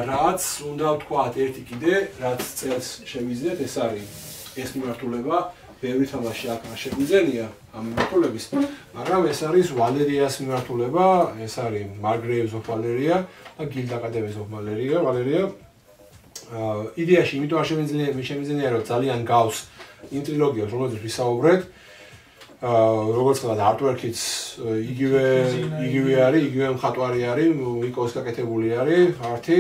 რაც უნდა ვთქვათ ერთი კიდე, რაც წელს შევიძლიათ, ეს არის ეს მიმართულება, ბევრი თამაში აქ არ შეგვიძლია ამ მიმართულების, მაგრამ ეს არის ვალერიას მიმართულება, ეს არის Margraves of Valeria და Guild Academy of Valeria. იდეაში იმიტომ არ შემიძლია, რომ ძალიან გავს იმ ტრილოგიას, რომელზეც ვისაუბრეთ. როგორც ვთქვათ, artwork-იც იგივე არის, იგივე მხატვარი არის, მიკოს გაკეთებული არის, არტი,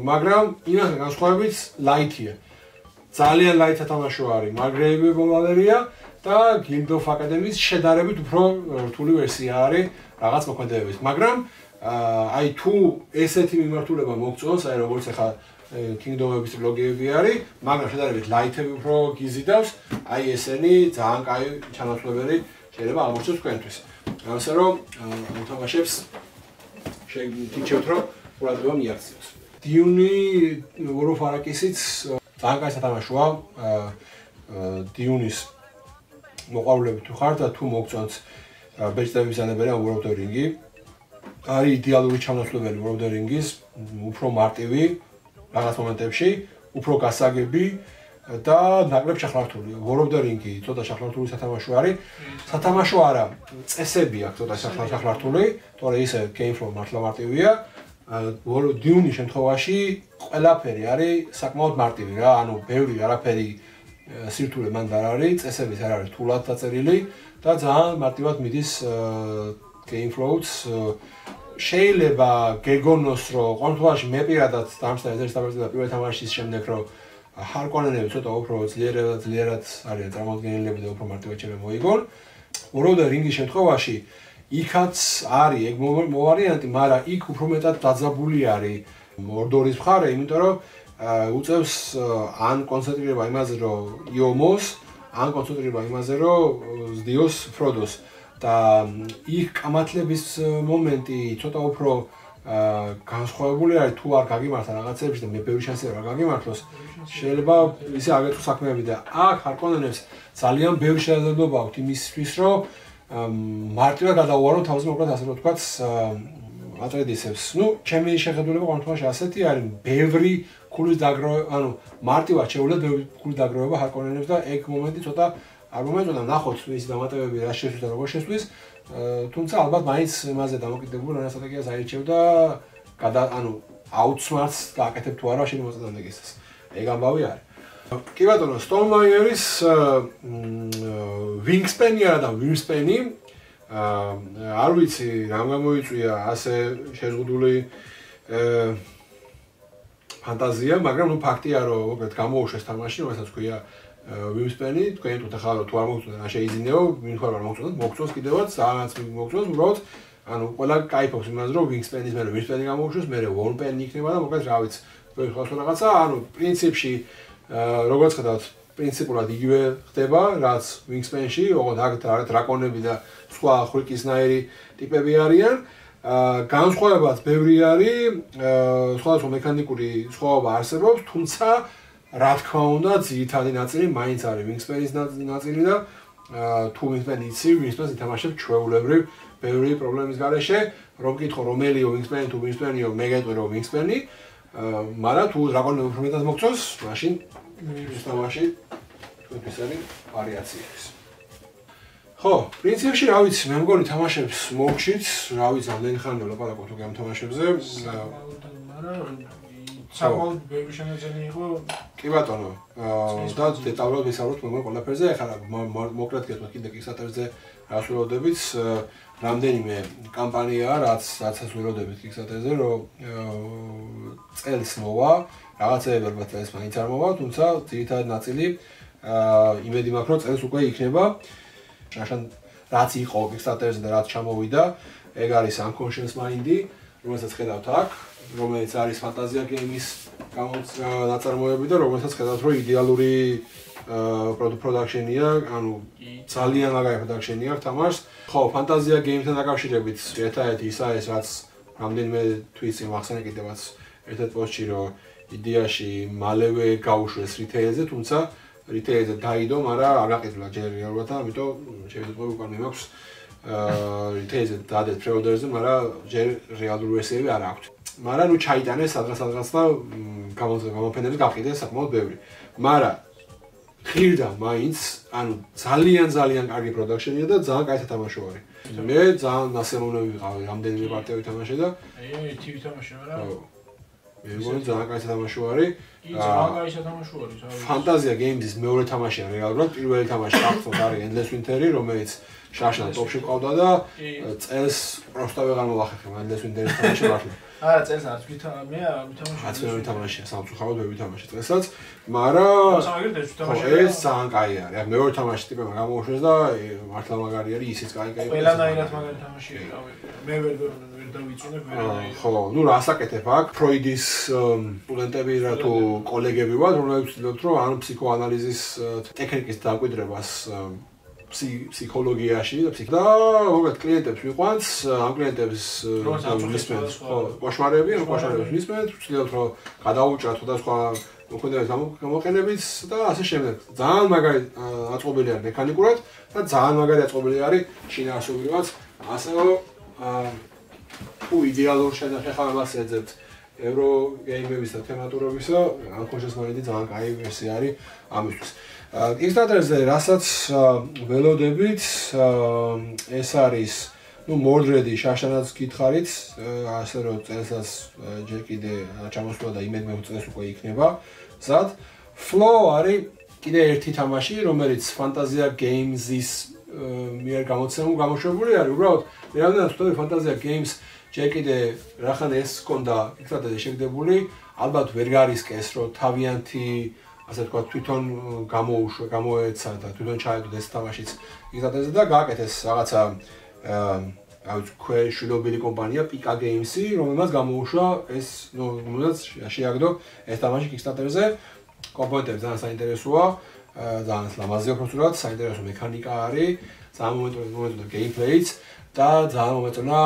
მაგრამ იმასთან განსხვავებით light-ია. ძალიან light თამაში არის Margraves of Valeria და Guild of Academy-ის შედარებით უფრო რთული ვერსია არის რაღაც მოქმედებების, მაგრამ აი თუ ესეთი მიმართულება მოგწონს, აი როგორც ახლა Kingdom-ების ტრილოგიები არის, მაგრამ შედარებით light-ები უფრო გიზიდავს, აი ესენი ძალიან კაი ჩანაცვლებელი შეიძლება აღმოჩნდეს თქვენთვის. ამასე რომ ამ თამაშებს შეგიძლიათ რომ ყურადღება მიაქციოს. Dune War of Arrakis-იც ძალიან კაი სათამაშოა. Dune-ის მოყვარულები თუ ხართ და თუ მოგწონთ ბეჭდების ანებერია War of the Ring-ი, არის იდეალური ჩანაცვლებელი War of the Ring-ის, უფრო მარტივი რაღაც მომენტებში, უფრო გასაგები და ნაკლებ შეხლართული. War of the Ring-ი ცოტა შეხლართული სათამაშო არის. სათამაშო არა, წესები აქვს ცოტა შეხლართული, თორე ისე game flow მართლა მარტივია. Dune-ის შემთხვევაში ყველაფერი არის საკმაოდ მარტივი რა, ანუ ბევრი არაფერი სირთულე მანდ არ არის, წესებიც არ არის რთულად დაწერილი და ძალიან მარტივად მიდის game flow-ც. შეიძლება გეგონოს, რომ ყოველთვის მე პირადად დამსწრე ეს დამსწრე პირველ თამაშის შემდეგ, რომ ჰარკონენები ცოტა უფრო ძლიერად არიან წარმოადგენლები და უფრო მარტივად შეიძლება მოიგონ. War of the Ring-ის შემთხვევაში იქაც არის ეგ მოვარიანტი, მაგრამ იქ უფრო მეტად დაძაბული არის Mordor-ის მხარე, იმიტომ რომ უწევს ან კონცენტრირება იმაზე, რომ იომოს, ან კონცენტრირება იმაზე, რომ ზდიოს Frodo-ს. და იქ კამათლების მომენტი ცოტა უფრო განსხვავებული არის, თუ არ გაგიმართა რაღაცებში და მე ბევრი შანსია რომ გაგიმართლოს, შეიძლება ისე აგეთო საქმეები და აქ ჰარკონენებს ძალიან ბევრი შესაძლებლობა აქვთ იმისთვის, რომ მარტივად გადაუვარონ თავზე მოკლედ ასე რომ ვთქვათ ატრედისებს. ნუ ჩემი შეხედულება ყოველთვის ასეთი არის, ბევრი ქულის დაგროვება, ანუ მარტივად შეუძლია ბევრი ქულის დაგროვება ჰარკონენებს და ეგ მომენტი ცოტა არ მომეწონა ნახოთ ის დამატებები რა შეცვლის და როგორ შეცვლის, თუმცა ალბათ მაინც იმაზე დამოკიდებული რა სტრატეგიას აირჩევ და ანუ outsmarts გააკეთებ თუ არა შენი მოწოდანდეგისას. ეგ ამბავი არის. კი ბატონო, Stormlight-ის Wingspan-ი არა და Wingspan-ი არ ვიცი რამ გამოიწვია ასე შეზღუდული ფანტაზია, მაგრამ ნუ ფაქტია რომ მოკლედ გამოუშვეს თამაში, რომელსაც ქვია Wingspan-ი, თქვენ თუ ახლა თუ არ მოგწონთ, ან შეიძინეო, ვინ ხარ არ მოგწონთ, მოგწონს კიდევაც, ძალიან მოგწონს, უბრალოდ ანუ ყველა кайფობს იმას რომ Wingspan-ის მე Wingspan-ი გამოუშვეს, მე Wallpen-ი იქნება და მოკლედ რა ვიცი, ხო რაღაცა, ანუ პრინციპში როგორც ხედავთ, პრინციპულად იგივე ხდება, რაც Wingspan-ში, ოღონდ აქ დრაკონები და სხვა ხვიკისნაირი ტიპები არიან. განსხვავებაც ბევრი არის, სხვადასხვა მექანიკური სხვაობა არსებობს, თუმცა რა თქმა უნდა, ძირითადი ნაწილი მაინც არის Wingspan-ის ნაწილი და თუ Wingspan იცი, Wingspan-ს ითამაშებ ჩვეულებრივ ბევრი პრობლემის გარეშე, რომ გითხო რომელია Wingspan-ი თუ Wingspan-იო, მე გეტყვი რომ Wingspan-ი, მაგრამ თუ დრაკონები უფრო მეტად მოგწონს, მაშინ ის თამაში თქვენთვის არის ვარიაციების. ხო, პრინციპში რა ვიცი, მე მგონი თამაშებს მოვხშით, რა ვიცი, ამდენი ხანია ვლაპარაკობ თუ ამ თამაშებზე. საკმაოდ ბევრი შემეძენი იყო. კი ბატონო. და დეტალურად ვისაუბროთ მეგონა ყველაფერზე. ახლა მოკლედ გეტყვით კიდე Kickstarter-ზე რას ველოდებით, რამდენიმე კამპანიაა, რაც ველოდებით Kickstarter-ზე, რომ წელს მოვა, რაღაცეები ალბათ წელს მაინც არ მოვა, თუმცა ძირითადი ნაწილი იმედი მაქვს, რომ წელს უკვე იქნება. Așa, რაც იყო Kickstarter-ზე და რაც ჩამოვიდა, ეგ არის Unconscious Mind-ი, რომელსაც ხედავთ აქ, რომელიც არის Fantasia Games-ის ნაწარმოები და რომელსაც ხედავთ, რომ იდეალური production-ია, ანუ ძალიან მაგარი production-ია თამაშს. ხო, Fantasia Games-თან დაკავშირებით ერთადერთი ის არის, რაც რამდენიმე თვით მახსენე კიდევაც ერთ-ერთ პოსტში, რომ იდეაში მალევე გაუშვეს retail-ზე, თუმცა retail-ზე დაიდო, მაგრამ არ გაყიდულა ჯერ რეალურად და ამიტომ შეიძლება უკვე უკან მიმაქვს retail-ზე დადეთ pre-order-ზე, მაგრამ ჯერ რეალური ვერსიები არ აქვს. მაგრამ ნუ ჩაიტანეს სადღაც და გამოფენები გაყიდეს საკმაოდ ბევრი. მაგრამ ხირდა მაინც, ანუ ძალიან კარგი production-ია და ძალიან კაი სათამაშო არის. მე ძალიან ნასემოვნები ვიყავი, რამდენიმე პარტია ვითამაშე და ერთი ვითამაშე, მაგრამ მე მგონი ძალიან კაი სათამაშო არის. ძალიან კაი სათამაშო არის. Fantasia Games-ის მეორე თამაშია რეალურად, პირველი თამაში ახსოვს არის Endless Winter-ი, რომელიც შაშან ტოპში ყავდა და წელს პროსტა ვეღარ მოვახერხე Endless Winter-ის თამაში მართლა. არა, წელს არც მე ვითამაშე. არც მე ვითამაშე, სამწუხაროდ მე ვითამაშე წელსაც, მაგრამ ეს ძალიან კაი არის. აქ მეორე თამაში ტიპებმა გამოუშვეს და მართლა მაგარი არის, ისიც კაი. ყველანაირად მაგარი თამაშია, რავი. მე ვერ დავიწუნებ ვერანაირად. ხო, ნუ რასაკეთებ აქ, Freud-ის სტუდენტები რა თუ კოლეგები ვართ, რომლებიც ვცდილობთ, რომ ან ფსიქოანალიზის ტექნიკის დაკვირვებას ფსიქოლოგიაში და მოგეთ კლიენტებს ვიყვანს, ამ კლიენტებს მისმენთ, ხო, კოშმარები მისმენთ, ვცდილობთ, რომ გადაუჭრათ სხვადასხვა მოქმედების გამოყენებით და ასე შემდეგ. ძალიან მაგარი აწყობილი არის მექანიკურად და ძალიან მაგარი აწყობილი არის შინაარსობრივად, ასე რომ თუ იდეალურ შეხამებას ეძებთ Eurogame-ების და თემატურობისა, Unconscious Mind-ი ძალიან კაი ვერსია არის ამისთვის. Kickstarter-ზე რასაც ველოდებით, ეს არის, ნუ Mordred-ი შაშანაც გითხარით, ასე რომ წელსაც ჯერ კიდე ჩამოსვლა და იმედ მე წელს უკვე იქნება. ზად Flow არის კიდე ერთი თამაში, რომელიც Fantasia Games-ის მიერ გამოშვებული არის. უბრალოდ მე რამდენად ვთქვი Fantasia Games ჯერ კიდე რახან ეს ჰქონდა Kickstarter-ზე შეგდებული, ალბათ ვერ გარისკეს, რომ თავიანთი ასე თქვა თვითონ გამოეცა და თვითონ ჩაედო ეს თამაშიც Kickstarter-ზე და გააკეთეს რაღაცა შვილობილი კომპანია Pika Games-ი, რომელმაც გამოუშვა ეს, ნუ რომელმაც შეაგდო ეს თამაში Kickstarter-ზე. კომპონენტები ძალიან საინტერესოა, ძალიან ლამაზია უბრალოდ, საინტერესო მექანიკა არის, ძალიან მომეწონა gameplay-იც და ძალიან მომეწონა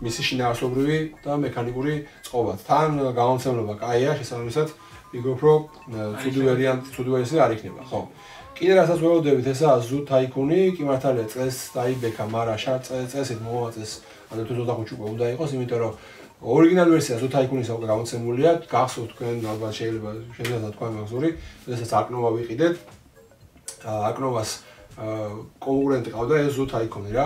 მისი შინაარსობრივი და მექანიკური წყობა. თან გამომცემლობა კაია, შესაბამისად ვიგებ რომ ცუდი ვერსია არ იქნება, ხო. კიდე რასაც ველოდებით, ესაა Zoo Tycoon-ი, კი მართალია წელს დაიბექა, მაგრამ წელსით მომაწეს 2025 უკვე უნდა იყოს, იმიტომ რომ ორიგინალ ვერსია Zoo Tycoon-ისა უკვე გამოცემულია, გახსოვთ თქვენ ალბათ შეიძლება თქვა მაგზური, შესაძლოა აკნოვა ვიყიდეთ. აკნოვას კონკურენტი ყავდა ეს Zoo Tycoon-ი რა.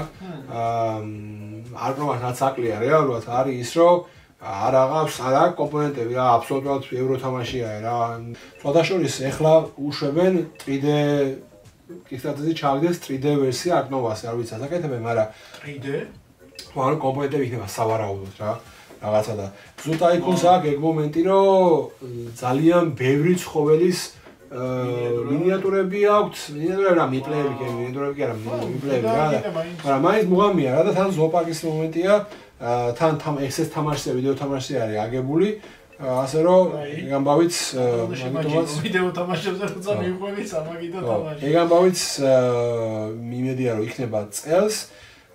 აკნოვას რაც აკლია რეალურად არის ის, რომ არ აღავს კომპონენტები რა, აბსოლუტურად ევრო თამაშია რა. სხვადასხვა ეხლა უშვებენ 3D Kickstarter-ზე ჩავიდეს 3D ვერსია არ ნოვასე, არ ვიცი აკეთებენ, მაგრამ 3D? ანუ კომპონენტები იქნება სავარაუდოდ რა. რაღაცა და ზუსტად იქ აქვს ეგ მომენტი, რომ ძალიან ბევრი ცხოველის მინიატურები აქვს, მინიატურები რა მინიატურები კი არა, მიპლეები რა. მაგრამ მაინც მუღამია რა და თან ზოოპარკის მომენტია, თან ესეც თამაშია, ვიდეო თამაში არის აგებული. ასე რომ ეგ ამბავიც მაგიტომაც ვიდეო თამაშებზე როცა მიყვებით სამაგიტო თამაში. ეგ ამბავიც მიმედია რომ იქნება წელს,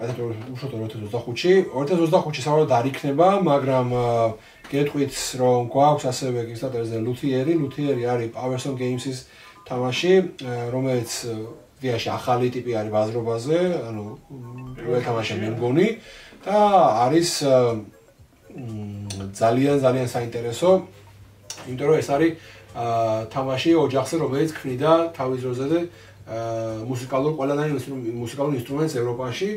უშუალოდ 2025-ში, 2025-ში საერთოდ არ იქნება, მაგრამ გეტყვით რომ გვაქვს ასევე Kickstarter-ზე ლუთიერი არის Powerstone Games-ის თამაში, რომელიც ვიაში ახალი ტიპი არის ბაზრობაზე, ანუ პირველ თამაში მე მგონი და არის ძალიან საინტერესო, იმიტომ რომ ეს არის თამაში ოჯახზე, რომელიც ქმნიდა თავის დროზე ყველანაირ მუსიკალურ ინსტრუმენტს ევროპაში.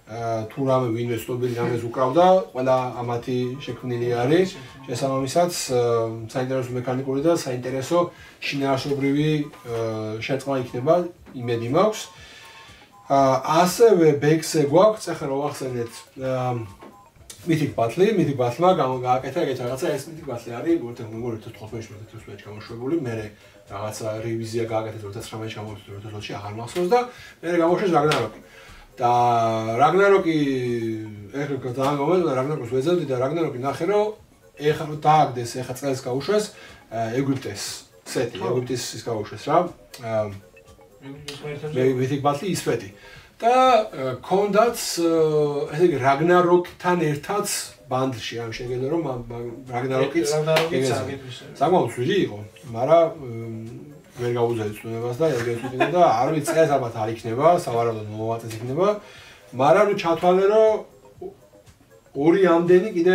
თუ რამე ვინმე ცნობილი რამეს უკრავდა, ყველა ამათი შექმნილი არის. შესაბამისად, საინტერესო მექანიკური და საინტერესო შინაარსობრივი შეწყმა იქნება, იმედი მაქვს. ასევე ბექზე გვაქვს, ახლა რომ ვახსენეთ Mythic Battle-მა გააკეთა ეგეთ რაღაცა, ეს Mythic Battle არის 2015-2016-ში გამოშვებული, მერე რაღაცა რევიზია გააკეთეს 2019-ში გამოშვეს 2020-ში აღარ მახსოვს და მერე გამოშვეს Ragnarok-ი. და Ragnarok-ი ეხლა ძალიან მომენტია, Ragnarok-ს ვეძებდი და Ragnarok-ი ნახე რომ ეხლა დააგდეს, ეხლა წელს გაუშვეს ეგვიპტეს სეტი, ეგვიპტის ის გაუშვეს რა. Mythic Battle ისვეთი. და კონდაც ესე იგი Ragnarok-თან ერთად ბანდლში, ან შეგეძლო რომ Ragnarok-იც საკმაოდ ძვირი იყო, მაგრამ ვერ გაუძლებს წვიმებას და ეგრეთ ვიტყოდა და არ ვიცი ეს ალბათ არ იქნება, სავარაუდოდ მომავალწელს იქნება, მაგრამ ნუ ჩათვალე რომ ორი ამდენი კიდე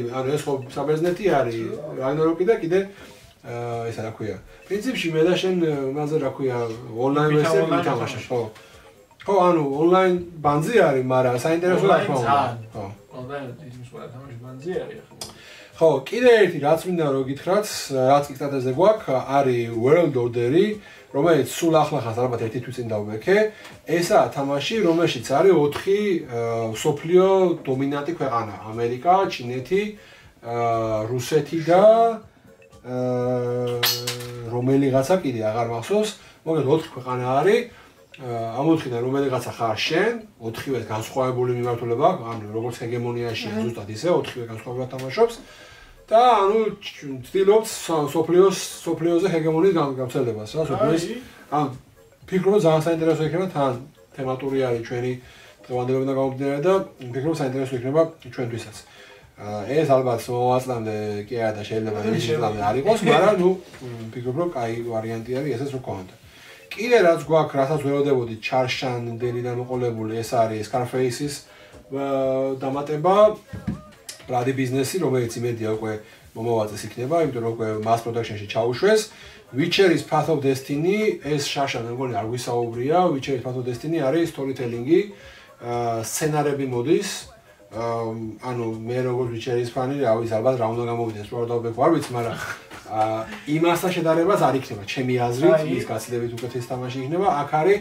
ანუ ეს ხო საბერძნეთი არის Ragnarok-ი და კიდე ესა რა ქვია. პრინციპში მე და შენ მასე რა ქვია ონლაინ ვერსია მითამაშე, ხო? ხო, ანუ ონლაინ ბანძი არის, მაგრამ საინტერესო რა თქმა უნდა. ხო. ონლაინ ის ყველა თამაში ბანძი არის ახლა. ხო, კიდე ერთი რაც მინდა რომ გითხრათ, რაც Kickstarter-ზე გვაქვს, არის World Order-ი, რომელიც სულ ახლახანს ალბათ ერთი თვის წინ დავბექე. ესაა თამაში, რომელშიც არის 4 სოფლიო დომინანტი ქვეყანა: ამერიკა, ჩინეთი, რუსეთი და რომელიღაცა კიდე აღარ მახსოვს, მოკლედ 4 ქვეყანა არის. ამ 4-დან რომელიღაცა ხარ შენ, 4-ვეს განსხვავებული მიმართულება, ანუ როგორც ჰეგემონიაში ზუსტად ისე 4-ვე განსხვავებულად თამაშობს და ანუ ცდილობს სოფლიოზე ჰეგემონიის გავრცელებას, რა, სოფლიოს. ანუ ფიქრობ ძალიან საინტერესო იქნება თან თემატური არის ჩვენი დღევანდელობიდან გამომდინარე და ფიქრობ საინტერესო იქნება ჩვენთვისაც. ეს ალბათ მომავალწლამდე კი არა და შეიძლება იმის წლამდე არ იყოს, მაგრამ ნუ ფიქრობ რომ კაი ვარიანტი არის ესეც რო გქონდა. კიდე რაც გვაქვს, რასაც ველოდებოდით ჩარშანდელიდან მოყოლებული, ეს არის Scarface-ის დამატება, Bloody Business-ი, რომელიც იმედია უკვე მომავალწელს იქნება, იმიტომ რომ უკვე mass production-ში ჩაუშვეს. Witcher-ის Path of Destiny, ეს შაშა მე მგონი არ გვისაუბრია, Witcher-ის Path of Destiny არის storytelling-ი, სცენარები მოდის. ანუ მე როგორც Witcher-ის ფანი, რა ვიცი, ალბათ რა უნდა გამოვიდეს, რო არ დავბექო, არ ვიცი, მაგრამ იმასთან შედარებას არ იქნება, ჩემი აზრით, ის გაცილებით უკეთესი თამაში იქნება. აქ არის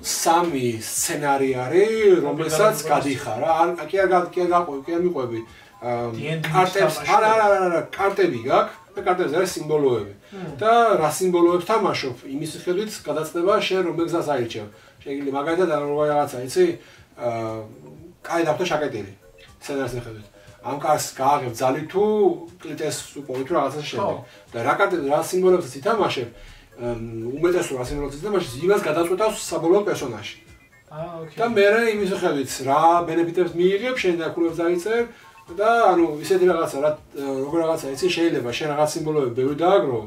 3 სცენარი არის, რომელსაც გადიხარ რა. კი არ მიყვები. კარტებს, არა, კარტები გაქვს და კარტებზე არის სიმბოლოები. და რა სიმბოლოებს თამაშობ, იმის მიხედვით გადაწყვეტება შენ რომელ გზას აირჩევ. შეიძლება მაგალითად რაღაცა, იცი? კაი დაფტო შაკეტილი. სცენარის მიხედვით. ამ კარს გააღებ ძალი თუ კლიტეს უყოვი თუ რაღაცა შემდეგ. და რა სიმბოლოებსაც ითამაშებ, უმეტესო რა სიმბოლოებსაც ითამაშებ, იმას გადაწყვეტავს საბოლოო პერსონაჟი. ოკეი. და მე იმის მიხედვით რა ბენეფიტებს მიიღებ, შენ დაკურებს დაიწერ და ანუ ისეთი რაღაცა რა როგორ რაღაცა იცი შეიძლება შენ რაღაც სიმბოლოები ბევრი დააგროვო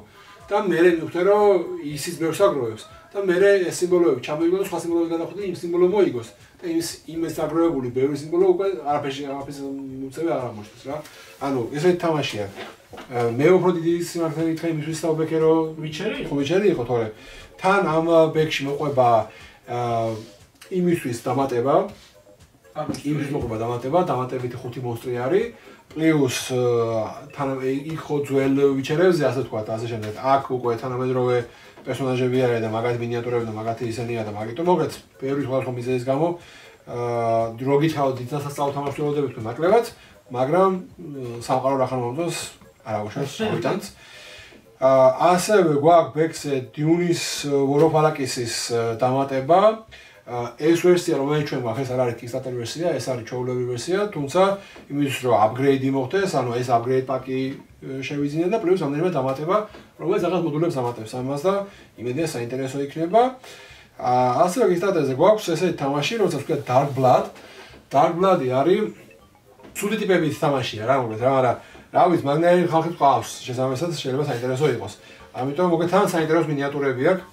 და მე მივხვდე რომ ისიც ბევრს აგროვებს და მე ეს სიმბოლოები ჩამოიგო და სხვა სიმბოლოებს გადახვდი იმ სიმბოლო მოიგოს და იმის აგროვებული ბევრი სიმბოლო უკვე არაფერში მოწევი არ აღმოჩნდეს რა. ანუ ესეთი თამაშია. მე უფრო დიდი სიმართლე ვიტყვი იმისთვის დავბექე რომ Witcher-ი იყო თორე თან ამ ბექში მოყვება იმისთვის დამატება. იმის მოყვება დამატებითი 5 მონსტრი არის, პლუს იქ ხო ძველ ვიჩერებზე ასე თქვა და ასე შემდეგ. აქ უკვე თანამედროვე პერსონაჟები არიან და მაგათი მინიატურები და მაგათი ისენია და მაგიტომ მოგეთ ბევრი სხვადასხვა მიზეზის გამო რო გითხოვთ დიდასასწავლო თამაშველოდები თქვენ ნაკლებად, მაგრამ სამყარო რა ხარ მომწონს არ აუშავს ავიტანს. ასევე გვაქვს ბექსზე დიუნის ვოროფალაკისის დამატება. ეს ვერსია რომელიც ჩვენ გვაქვს ეს არ არის Kickstarter ვერსია, ეს არის ჩვეულებრივი ვერსია, თუმცა იმისთვის რომ upgrade მოხდეს, ანუ ეს upgrade პაკი შევიძინეთ და პლუს რამდენიმე დამატება, რომელიც რაღაც მოდულებს ამატებს ამას და იმედია საინტერესო იქნება. ასევე Kickstarter-ზე გვაქვს ესეთი თამაში, რომელსაც ვქეთ Dark Blood. Dark Blood-ი არის ცუდი ტიპების თამაშია რა, მოგეთ რა, მაგრამ რა ვიცი, მაგნაირი ხალხი ყავს, შესაბამისად შეიძლება საინტერესო იყოს. ამიტომ მოგეთ თან საინტერესო მინიატურები აქვს.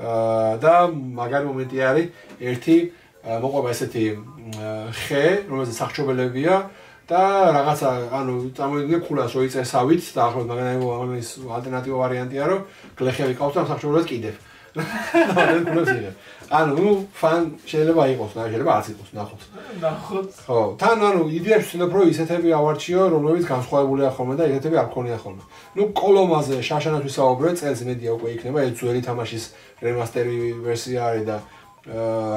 და მაგარი მომენტი არის ერთი მოყვება ესეთი ხე, რომელზეც სახჩობელებია და რაღაცა, ანუ წამოვიდნენ ქულას რო იწესავით და ახლა მაგარი ალტერნატივა ვარიანტია, რომ გლეხები ყავს და სახჩობელებს კიდევ. ანუ ფან შეიძლება იყოს, შეიძლება არც იყოს, ნახოთ. ხო, თან ანუ იდეებს ვცნობ, რომ ისეთები ავარჩიო, რომლებიც განსხვავებულია ხოლმე და ისეთები არ ქონია ხოლმე. კოლომაზე შაშანაც ვისაუბრე, წელს მედია უკვე იქნება, ეს ძველი თამაშის რემასტერი ვერსია არის და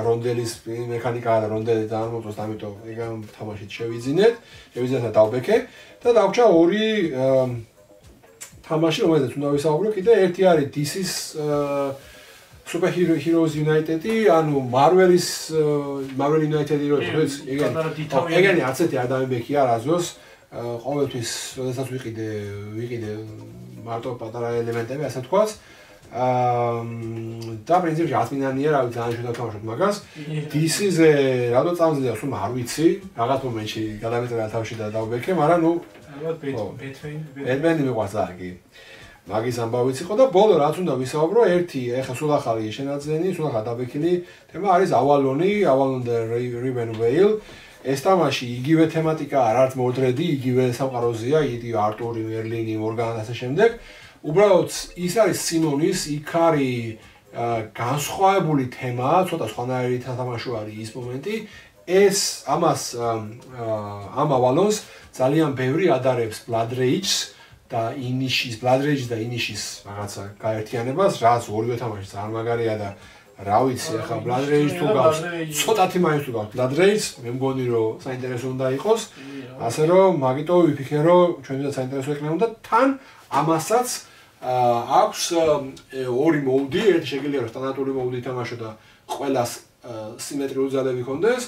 რონდელის მექანიკაა და რონდელი დაამოწოს, ამიტომ ეგ თამაშით შევიძინეთ და დავბექე და დაგვჭა ორი თამაში, რომელზეც უნდა ვისაუბრო, კიდე ერთი არის DC-ს Super Heroes United-ი, ანუ Marvel United-ი რო თქვით, ეგენი არცეთი არ დამიბექია რაზოს, ყოველთვის, როდესაც ვიყიდე მარტო პატარა ელემენტები, ასე თქვაც. და პრინციპში 100 მინანია, რა ვიცი, ძალიან შეიძლება დავთამაშოთ მაგას. DC-ზე რატო წამზია, სულ არ ვიცი, რაღაც მომენტში გადამეწერა თავში და დავბექე, მაგრამ ნუ Batman-ი მიყვარს რა კი. მაგის ამბავიც იყო და ბოლო რაც უნდა ვისაუბრო, ერთი ეხა სულ ახალი შენაძენი, სულ ახალი დაბექილი თემა არის Avalon the Riven Vale. ეს თამაში იგივე თემატიკაა, რაც Mordred-ი, იგივე სამყაროზეა, იდიო არტური, მერლინი, მორგანი და ასე შემდეგ. უბრალოდ ის არის სიმონის, იქ არის განსხვავებული თემა, ცოტა სხვანაირი თამაში არის ის მომენტი. ეს ამას ამ Avalon-ს ძალიან ბევრი ადარებს Blood Rage-ს და Blood Rage და Initi's რაღაცა გაერთიანებას, რაც ორივე თამაში ძალიან მაგარია და რა ვიცი, ახლა Blood Rage თუ გავს, ცოტათი მაინც თუ გავს Blood Rage, მე მგონი რომ საინტერესო უნდა იყოს. ასე რომ მაგიტო ვიფიქრე რომ ჩვენთვის საინტერესო იქნება და თან ამასაც აქვს ორი მოუდი, ერთი შეგიძლია რომ სტანდარტული მოუდი ითამაშო და ყველას სიმეტრიული ძალები ჰქონდეს.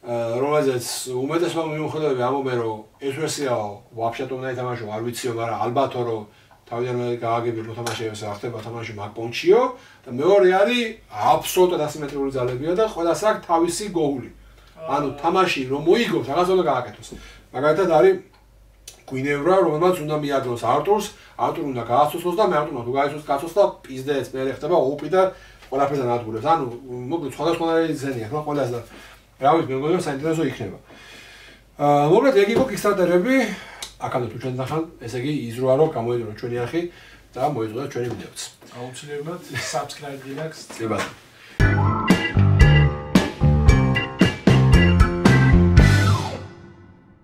რომელზეც უმეტესმა მიუხედავად ამომე რომ ეს ვერსია ვაფშე უნდა ითამაშო, არ ვიციო, მაგრამ ალბათო რომ თავიდანვე გააგები რომ თამაშებს ახდება თამაში მაგპონჩიო და მეორე არის აბსოლუტურად ასიმეტრიული ძალებია და ყველას აქვს თავისი გოული. ანუ თამაში რომ მოიგოს, რაღაცა უნდა გააკეთოს. მაგალითად არის გვინევრა, რომელმაც უნდა მიაგნოს არტურს, არტური უნდა გააცოცხლოს და მე არტურმა თუ გააცოცხლოს და პიზდეც მე ხდება ოპი და ყველაფერს ანადგურებს. ანუ მოკლედ სხვადასხვანაირი ზენია, ხო, ყველას და რა ვიცი, მე მგონი რომ საინტერესო იქნება. მოკლედ ეგ იყო Kickstarter-ები, აქამდე თუ ჩვენ ნახავთ, ესე იგი იზროა რომ გამოიძრო ჩვენი არხი და მოიძროთ ჩვენი ვიდეოც. აუცილებლად subscribe-ი აქვს. კი ბატონო.